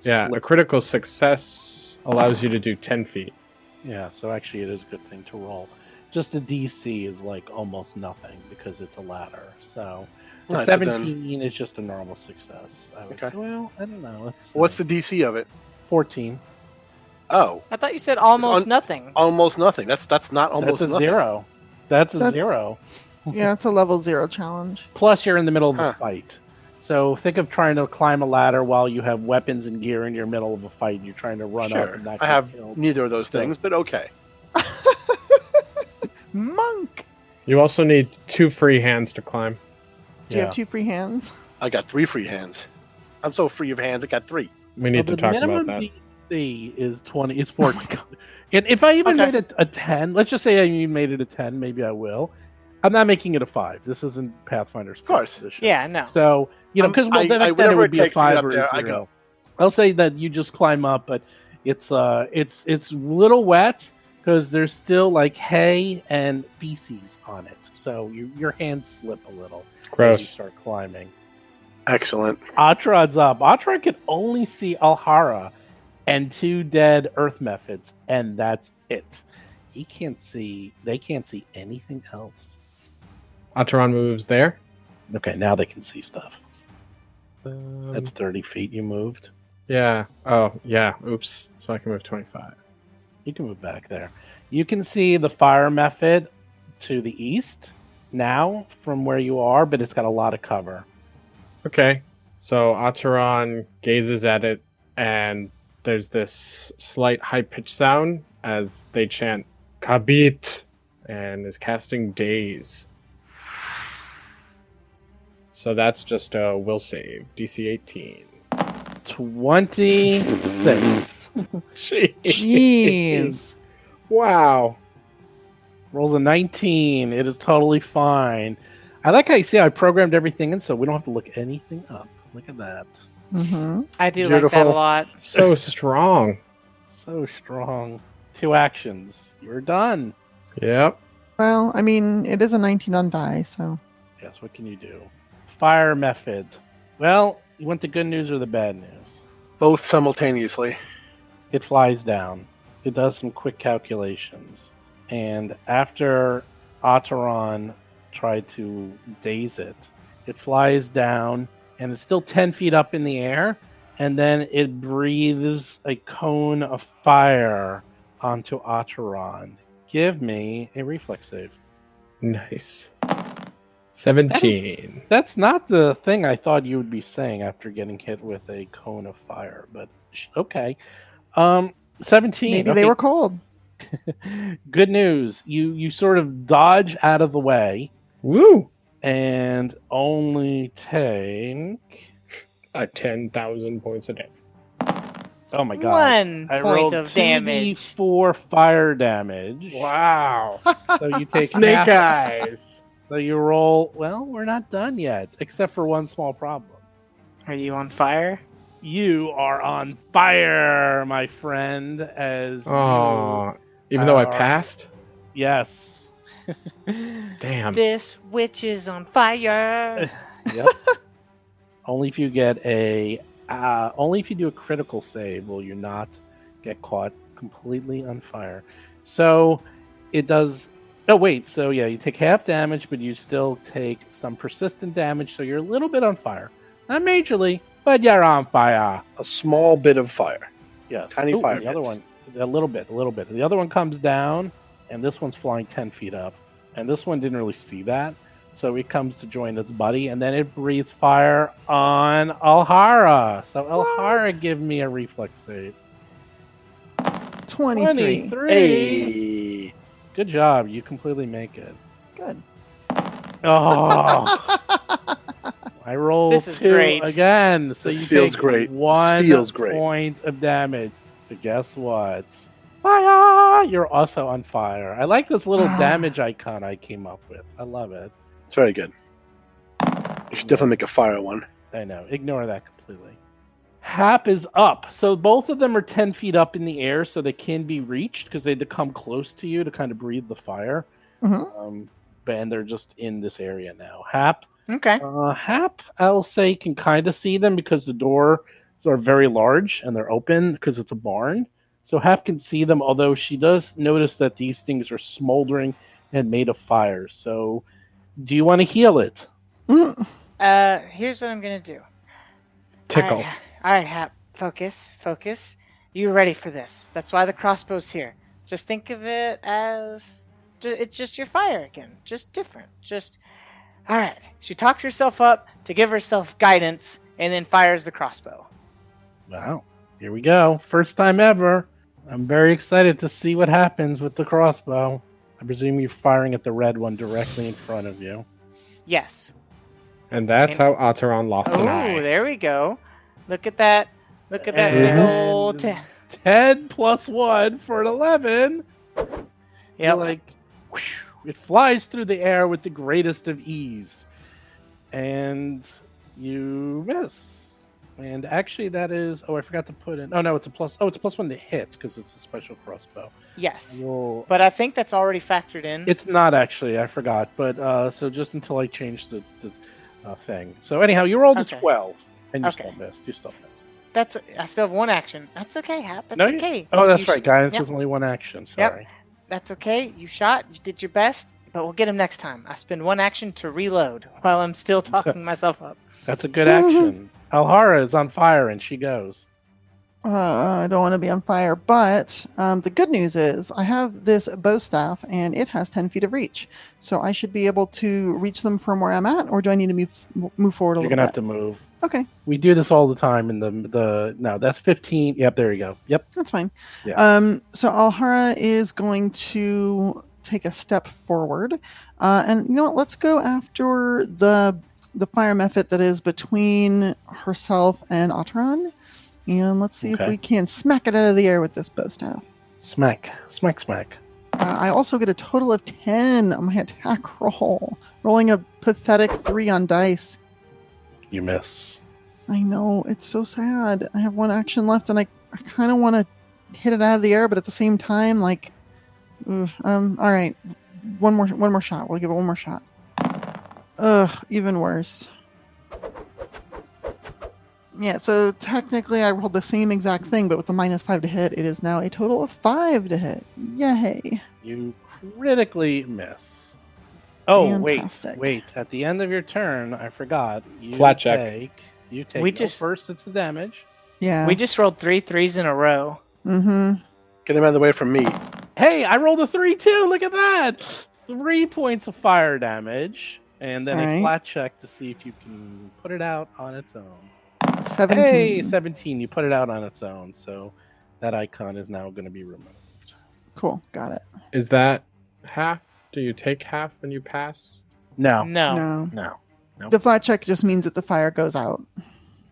Yeah, a slip. critical success allows you to do 10 feet. Yeah. So actually, it is a good thing to roll. Just a DC is like almost nothing because it's a ladder. So the All right, so then- 17 is just a normal success. I would Okay. say. Well, I don't know. Let's What's the DC of it? 14? Oh, I thought you said almost nothing. almost nothing. That's not almost That's a nothing. 0. That's a That- 0. Yeah, it's a level 0 challenge. Plus, you're in the middle of Huh. a fight. So think of trying to climb a ladder while you have weapons and gear in your middle of a fight. You're trying to run up Sure. and not I get have killed. neither of those things, but okay. Monk! You also need 2 free hands to climb. Do you Yeah. have 2 free hands? I got 3 free hands. I'm so free of hands. I got 3. We need Well, to the talk about minimum that. DC is 20. Is 14. And if I even Okay. made it a 10, let's just say I even made it a 10. Maybe I will. I'm not making it a 5. This isn't Pathfinder's course. position. Yeah, no. So because I- then it whatever would it be a takes to get 5 up or there, a I 0. go. I'll say that you just climb up, but it's a little wet because there's still like hay and feces on it, so your hands slip a little as you Gross. start climbing. Excellent. Atrad's up. Atrad can only see Alhara and 2 dead Earth methods, and that's it. He can't see. They can't see anything else. Ataran moves there. Okay, now they can see stuff. Um, That's 30 feet you moved. yeah. Oh, yeah. Oops. So I can move 25. You can move back there. You can see the fire method to the east now from where you are, but it's got a lot of cover. Okay. So Ataran gazes at it, and there's this slight high-pitched sound as they chant Kabit and is casting Daze. So that's just a will save. DC 18. 26. Jeez. Wow. Rolls a 19. It is totally fine. I like how you see I programmed everything in so we don't have to look anything up. Look at that. Mm-hmm. I do like that a Beautiful. lot. So strong. So strong. 2 actions. You're done. Yep. Well, I mean, it is a 19 on die, so. Yes, what can you do? Fire method. Well, you want the good news or the bad news? Both simultaneously. It flies down. It does some quick calculations. And after Ataran tried to daze it, it flies down and it's still 10 feet up in the air. and then it breathes a cone of fire onto Otteron. Give me a reflex save. Nice. 17. That's not the thing I thought you would be saying after getting hit with a cone of fire, but okay. 17. Maybe okay. they were cold. Good news. You sort of dodge out of the way Woo! and only take 10,000 points a day. Oh my god. 1 I point rolled of damage. 2d4 fire damage. Wow. So you take Snake half. eyes. So you roll. Well, we're not done yet, except for one small problem. Are you on fire? You are on fire, my friend. As Oh, even though I passed? yes. Damn. This witch is on fire. Yep. Only if you get only if you do a critical save will you not get caught completely on fire. So it does. Oh wait, so yeah, you take half damage, but you still take some persistent damage. So you're a little bit on fire, not majorly, but you're on fire. A small bit of fire. Yes, Tiny Ooh, fire and the other bits. one, a little bit. The other one comes down, and this one's flying 10 feet up, and this one didn't really see that. So it comes to join its buddy, and then it breathes fire on Alhara. So Alhara, give me a reflex save. 23. 23. Hey. Good job. You completely make it. Good. Oh, I rolled This is 2 great. again. So This you feels take great. This 1 feels great. point of damage. But guess what? Fire! You're also on fire. I like this little damage icon I came up with. I love it. It's very good. You should definitely make a fire one. I know. Ignore that completely. Hap is up. So both of them are 10 feet up in the air, so they can be reached because they had to come close to you to kind of breathe the fire. Mhm. And they're just in this area now. Hap, Okay. Hap, I'll say, can kind of see them because the doors are very large and they're open because it's a barn. So Hap can see them, although she does notice that these things are smoldering and made of fire. So do you want to heal it? Mm. Here's what I'm gonna do. Tickle. All right, Hap. Focus. You ready for this? That's why the crossbow's here. Just think of it as it's just your fire again, just different. All right. She talks herself up to give herself guidance, and then fires the crossbow. Wow. Here we go. First time ever. I'm very excited to see what happens with the crossbow. I presume you're firing at the red one directly in front of you. Yes. And that's how Otteron lost an Oh, eye. there we go. Look at that. Look at that big And old. 10 plus 1 for an 11. You're Yep. like, whoosh, it flies through the air with the greatest of ease. And you miss. And actually, that is. Oh, I forgot to put in. Oh, no, it's a plus. Oh, it's a plus 1 to hit because it's a special crossbow. Yes. Well, But I think that's already factored in. it's not actually. I forgot. But so just until I changed the thing. So anyhow, you rolled Okay. a 12, and you Okay. still missed. You still missed. I still have one action. That's okay, Hap. That's No, okay. Oh, that's You right. Guidance yep. is only one action. Yep. Sorry. That's okay. You shot. You did your best. But we'll get him next time. I spend one action to reload while I'm still talking myself up. That's a good action. Alhara is on fire, and she goes. I don't want to be on fire, but the good news is I have this bow staff and it has 10 feet of reach. So I should be able to reach them from where I'm at, or do I need to move forward a You're little gonna have bit? to move. Okay, We do this all the time in no, that's 15. Yep, there you go. Yep. that's fine. Yeah. So Alhara is going to take a step forward. And you know what? Let's go after the fire method that is between herself and Otteron. And let's see if Okay. we can smack it out of the air with this bow staff. Smack. I also get a total of 10 on my attack roll, rolling a pathetic 3 on dice. You miss. I know, it's so sad. I have one action left, and I kind of want to hit it out of the air, but at the same time, like, all right, one more shot. We'll give it one more shot. Even worse. Yeah, so technically I rolled the same exact thing, but with the -5 to hit, it is now a total of 5 to hit. Yay. You critically miss. Oh, Fantastic. wait. At the end of your turn, I forgot. You Flat check. You take We no just- first. It's the damage. Yeah. We just rolled 3 3s in a row. Mm-hmm. Get him out of the way from me. Hey, I rolled a 3 too. Look at that. 3 points of fire damage, and then All a right. flat check to see if you can put it out on its own. 17. Hey, 17. You put it out on its own, so that icon is now going to be removed. Cool. Got it. Is that half? Do you take half when you pass? No. No. No. The flat check just means that the fire goes out.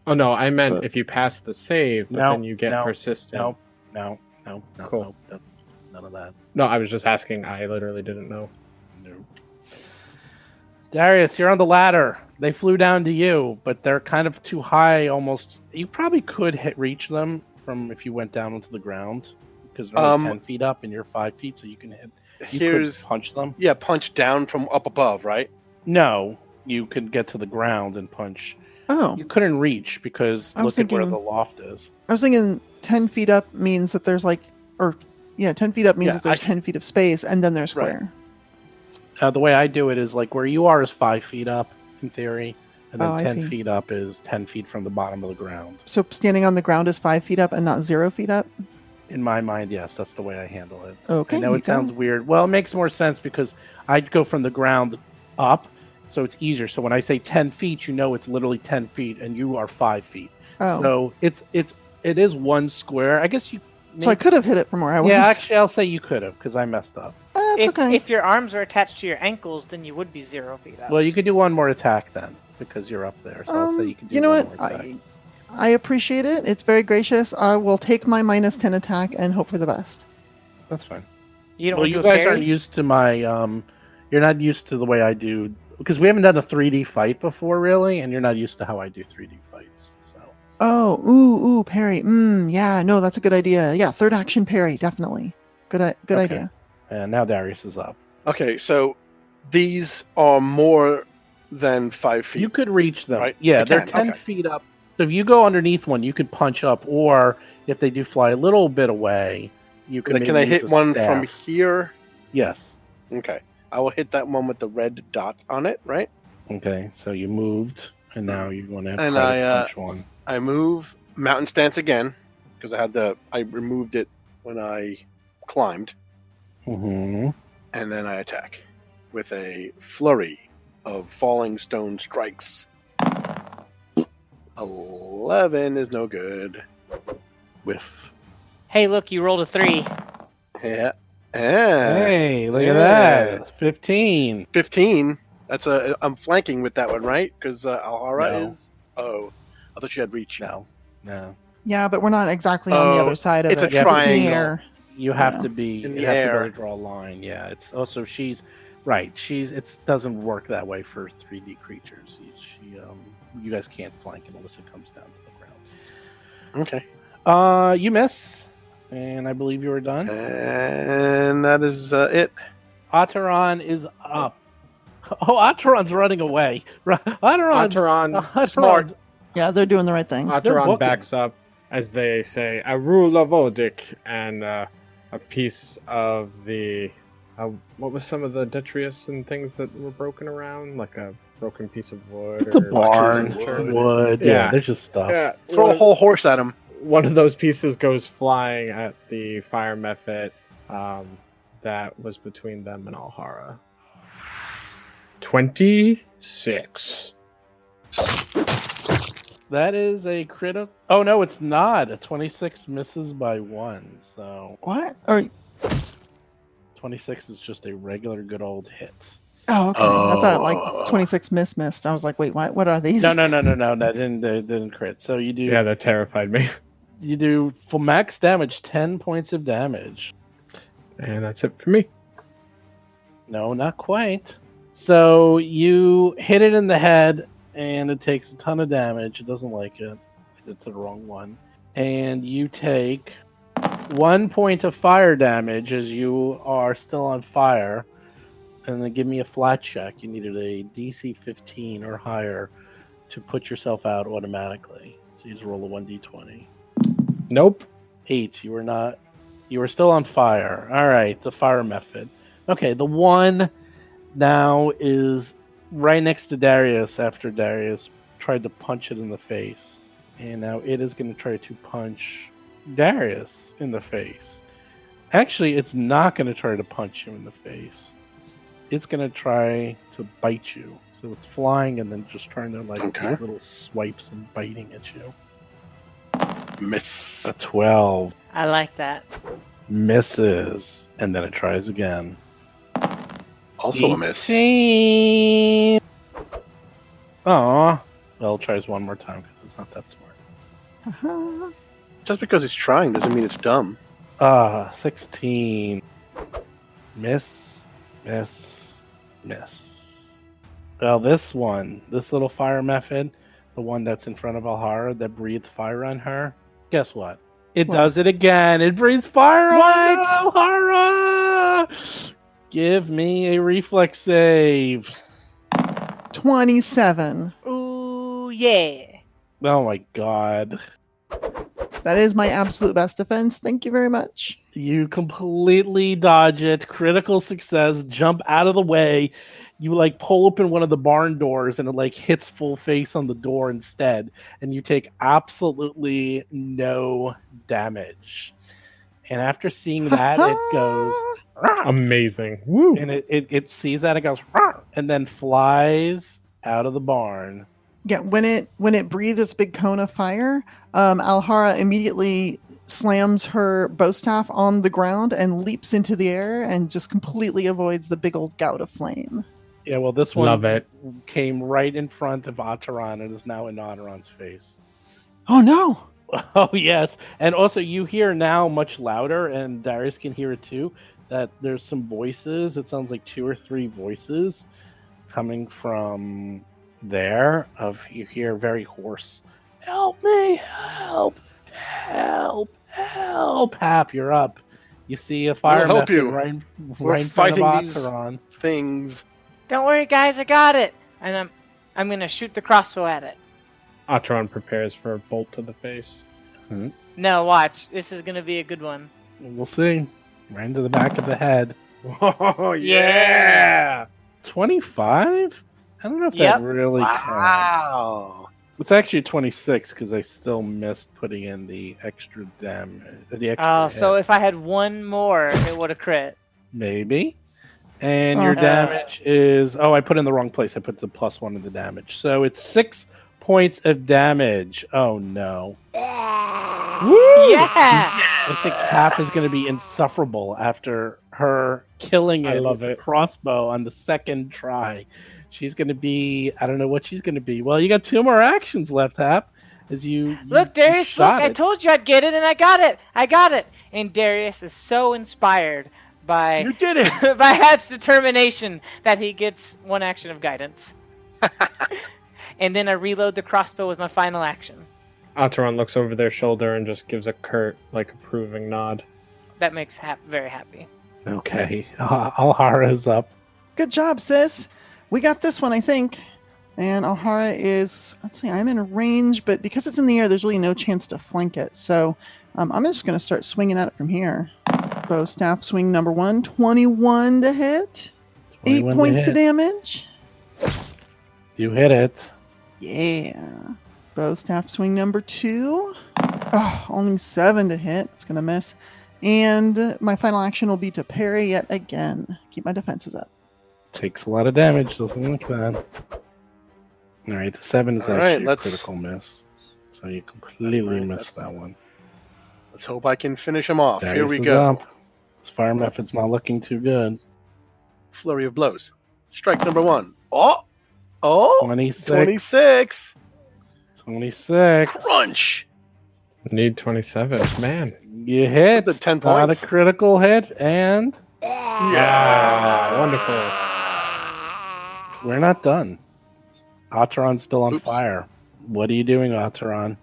Oh no, I meant But- if you pass the save, but No, then you get no, persistent. No. Cool. No, none of that. No, I was just asking. I literally didn't know. No. Darius, you're on the ladder. They flew down to you, but they're kind of too high almost. You probably could reach them from if you went down onto the ground because they're only 10 feet up and you're 5 feet, so you can hit. You could punch them. Yeah, punch down from up above, right? No, you could get to the ground and punch. Oh. You couldn't reach because I was look at where thinking- the loft is. I was thinking 10 feet up means that there's 10 feet up means Yeah, that there's 10 feet of space and then there's square. The way I do it is like where you are is 5 feet up in theory, and then Oh, I 10 see. feet up is 10 feet from the bottom of the ground. So standing on the ground is 5 feet up and not 0 feet up? In my mind, yes, that's the way I handle it. Okay. I know you it sounds go. weird. Well, it makes more sense because I'd go from the ground up, so it's easier. So when I say 10 feet, you know it's literally 10 feet, and you are 5 feet. Oh. So it is one square. I guess you. So I could have hit it from where I was. Yeah, actually, I'll say you could have because I messed up. That's okay. If your arms are attached to your ankles, then you would be 0 feet up. Well, you could do one more attack then because you're up there. So I'll say you can do. You know one what? more attack. I appreciate it. It's very gracious. I will take my minus 10 attack and hope for the best. That's fine. you don't Well, want to you do a guys parry? aren't used to my. You're not used to the way I do because we haven't done a 3D fight before, really, and you're not used to how I do 3D fights. So Oh, ooh, parry. Yeah, no, that's a good idea. Yeah, third action parry, definitely. Good Okay. idea. and now Darius is up. Okay, so these are more than 5 feet. You could reach them. Right, Yeah, I they're can, 10 okay. feet up. So if you go underneath one, you could punch up, or if they do fly a little bit away, you can. Can maybe I use hit a one staff. from here? Yes. Okay. I will hit that one with the red dot on it, right? Okay, so you moved, and now you're going to have And to I, punch one. I move mountain stance again because I removed it when I climbed, Mm-hmm. and then I attack with a flurry of falling stone strikes. 11 is no good. Whiff. Hey, look, you rolled a 3. Yeah. Hey, look at Yeah. that. 15. 15. I'm flanking with that one, right? Because Alhara No. is. Oh, I thought you had reach. No. Yeah, but we're not exactly on the Oh, other side of it's it. a in the triangle. air. You have Yeah. to be In you the have to be air. able to draw a line. Yeah, it's also she's right. It doesn't work that way for 3D creatures. You guys can't flank unless it comes down to the ground. Okay. You miss, and I believe you were done. And that is it. Otteron is up. Oh, Otteron's running away. Otteron, Smart. Yeah, they're doing the right thing. Otteron booking. backs up as they say, "A rule of Odic," and a piece of the. What was some of the detritus and things that were broken around, like a broken piece of wood? It's a or barn. wood. Wood. Yeah, Yeah. there's just stuff. Yeah, Throw a whole horse at him. one of those pieces goes flying at the fire method that was between them and Alhara. 26. That is a critical. Oh no, it's not. A 26 misses by 1. So What? Or 26 is just a regular good old hit. oh, okay. I thought like 26 missed. I was like, wait, what are these? No. That didn't crit. So you do. Yeah, that terrified me. You do full max damage, 10 points of damage. And that's it for me. No, not quite. So you hit it in the head, and it takes a ton of damage. It doesn't like it. I did the wrong one. And you take 1 point of fire damage as you are still on fire. And then give me a flat check. You needed a DC 15 or higher to put yourself out automatically. So you just roll a 1d20. Nope. 8. You were not. You were still on fire. All right, the fire method. Okay, the one now is right next to Darius after Darius tried to punch it in the face. And now it is going to try to punch Darius in the face. Actually, it's not going to try to punch you in the face. It's going to try to bite you. So it's flying and then just trying to take little swipes and biting at you. Miss. A 12. I like that. Misses. And then it tries again. Also a miss. 18. Aw. Well, it tries one more time because it's not that smart. Uh-huh. Just because it's trying doesn't mean it's dumb. 16. Miss. Well, this little fire method, the one that's in front of Alhara that breathed fire on her, guess what? It does it again. It breathes fire on Alhara! Give me a reflex save. 27. Ooh, yeah. Oh my god. That is my absolute best defense. Thank you very much. You completely dodge it. Critical success. Jump out of the way. You pull open one of the barn doors and it hits full face on the door instead. And you take absolutely no damage. And after seeing that, it goes... Amazing. Woo! And it sees that, it goes... and then flies out of the barn. Yeah, when it breathes its big cone of fire, Alhara immediately slams her bow staff on the ground and leaps into the air and just completely avoids the big old gout of flame. Yeah, well, this one Love it. came right in front of Ataran and is now in Ataran's face. Oh no! Oh, yes. And also, you hear now much louder, and Darius can hear it too, that there's some voices. It sounds like 2 or 3 voices coming from there. You hear very hoarse, "Help me! Help! Help! Help!" Hap, you're up. You see a fire We'll help method you. right We're in front of fighting these Ataran. things. Don't worry, guys, I got it. And I'm gonna shoot the crossbow at it. Atron prepares for a bolt to the face. No, watch. This is gonna be a good one. We'll see. Right into the back of the head. Oh, Yeah! 25? I don't know if Yep. that really counts. Wow. It's actually 26 because I still missed putting in the extra damage. Oh, so if I had one more, it would have crit. Maybe. And your damage is... Oh, I put in the wrong place. I put the +1 in the damage. So it's 6 points of damage. Oh, no. Yeah! I think Cap is going to be insufferable after her killing it with the crossbow on the second try. She's going to be... I don't know what she's going to be. Well, you got 2 more actions left, Hap. As you Look, Darius, look, I told you I'd get it, and I got it. And Darius is so inspired by You did it! by Hap's determination that he gets 1 action of guidance. And then I reload the crossbow with my final action. Ataran looks over their shoulder and just gives a curt, approving nod. That makes Hap very happy. Okay. Alhara is up. Good job, sis. We got this one, I think. And Alhara is... Let's see, I'm in range, but because it's in the air, there's really no chance to flank it. So I'm just going to start swinging at it from here. Bow staff swing number 1, 21 to hit. 8 points of damage. You hit it. Yeah. Bow staff swing number 2. Oh, only 7 to hit. It's going to miss. And my final action will be to parry yet again. Keep my defenses up. Takes a lot of damage. Doesn't look bad. All right, the 7 is actually a critical miss. So you completely missed that one. Let's hope I can finish him off. Darius Here we is go. up. This fire method's not looking too good. Flurry of blows. Strike number 1. Oh! 26. 26. Crunch! Need 27. Man. You hit. The 10 Not points. a critical hit, and Yeah. Wonderful. we're not done. Ataran's still on Oops. fire. What are you doing, Ataran?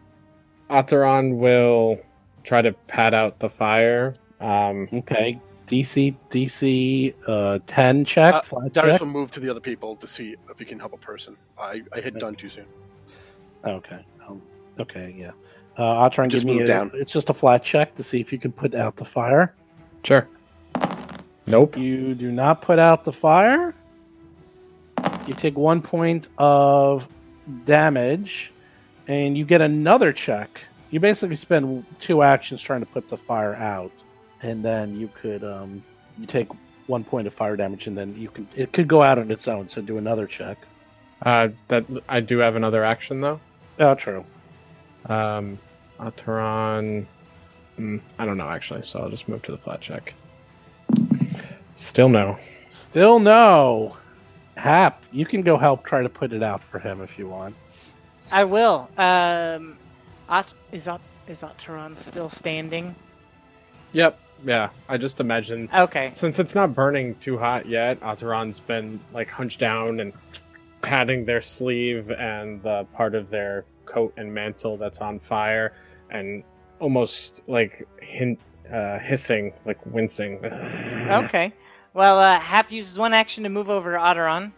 Ataran will try to pat out the fire. Okay. DC 10 check. Flat Darius check. will move to the other people to see if he can help a person. I hit done too soon. Okay. Okay, yeah. Atron, Just give me move down. It's just a flat check to see if you can put out the fire. Sure. Nope. You do not put out the fire. You take 1 point of damage, and you get another check. You basically spend 2 actions trying to put the fire out, and then you could you take 1 point of fire damage, and then it could go out on its own. So do another check. That I do have another action though. Oh, true. Ataran. I don't know actually, so I'll just move to the flat check. Still no. Still no. Hap, you can go help try to put it out for him if you want. I will. Is Ataran still standing? Yep. Yeah. I just imagine. Okay. Since it's not burning too hot yet, Ataran's been like hunched down and patting their sleeve and the part of their coat and mantle that's on fire, and almost like hissing, like wincing. Okay. Well, Hap uses 1 action to move over to Ataran.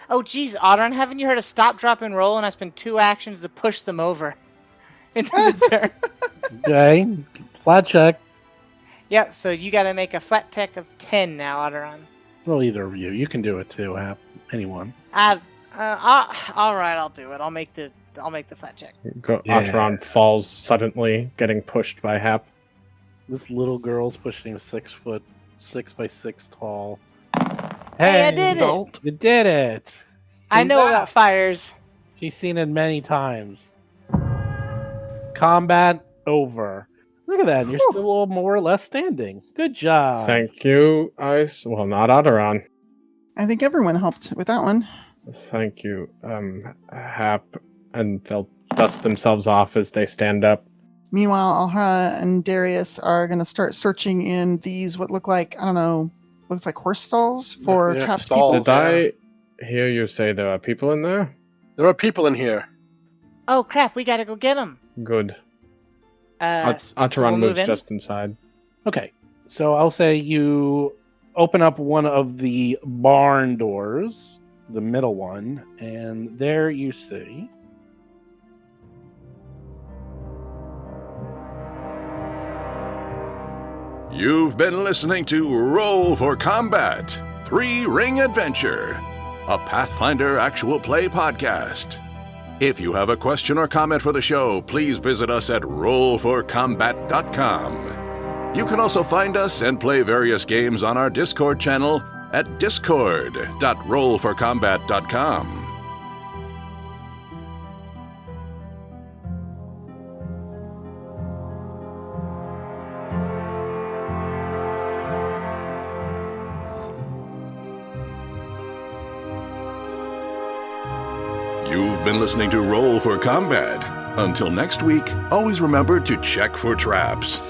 Oh, geez, Ataran, haven't you heard of stop, drop, and roll? And I spend 2 actions to push them over into the dirt. Okay. Flat check. Yep, so you got to make a flat tech of 10 now, Ataran. Well, either of you. You can do it too, Hap. Anyone. All right, I'll do it. I'll make the flat check. Yeah. Ataran falls suddenly, getting pushed by Hap. This little girl's pushing a 6'6" tall. Hey, I did it! You did it! I know about fires. She's seen it many times. Combat over. Look at that. You're still more or less standing. Good job. Thank you, Ice. Well, not Ataran. I think everyone helped with that one. Thank you, Hap. And they'll dust themselves off as they stand up. Meanwhile, Alhara and Darius are going to start searching in these, what look like, I don't know, looks like horse stalls for trapped stalls. people. Did I hear you say there are people in there? There are people in here. Oh, crap, we got to go get them. Good. So Ataran we'll move moves in? just inside. Okay. So I'll say you open up one of the barn doors, the middle one, and there you see... You've been listening to Roll for Combat 3-Ring Adventure, a Pathfinder actual play podcast. If you have a question or comment for the show, please visit us at rollforcombat.com. You can also find us and play various games on our Discord channel at discord.rollforcombat.com. You've been listening to Roll for Combat. Until next week, always remember to check for traps.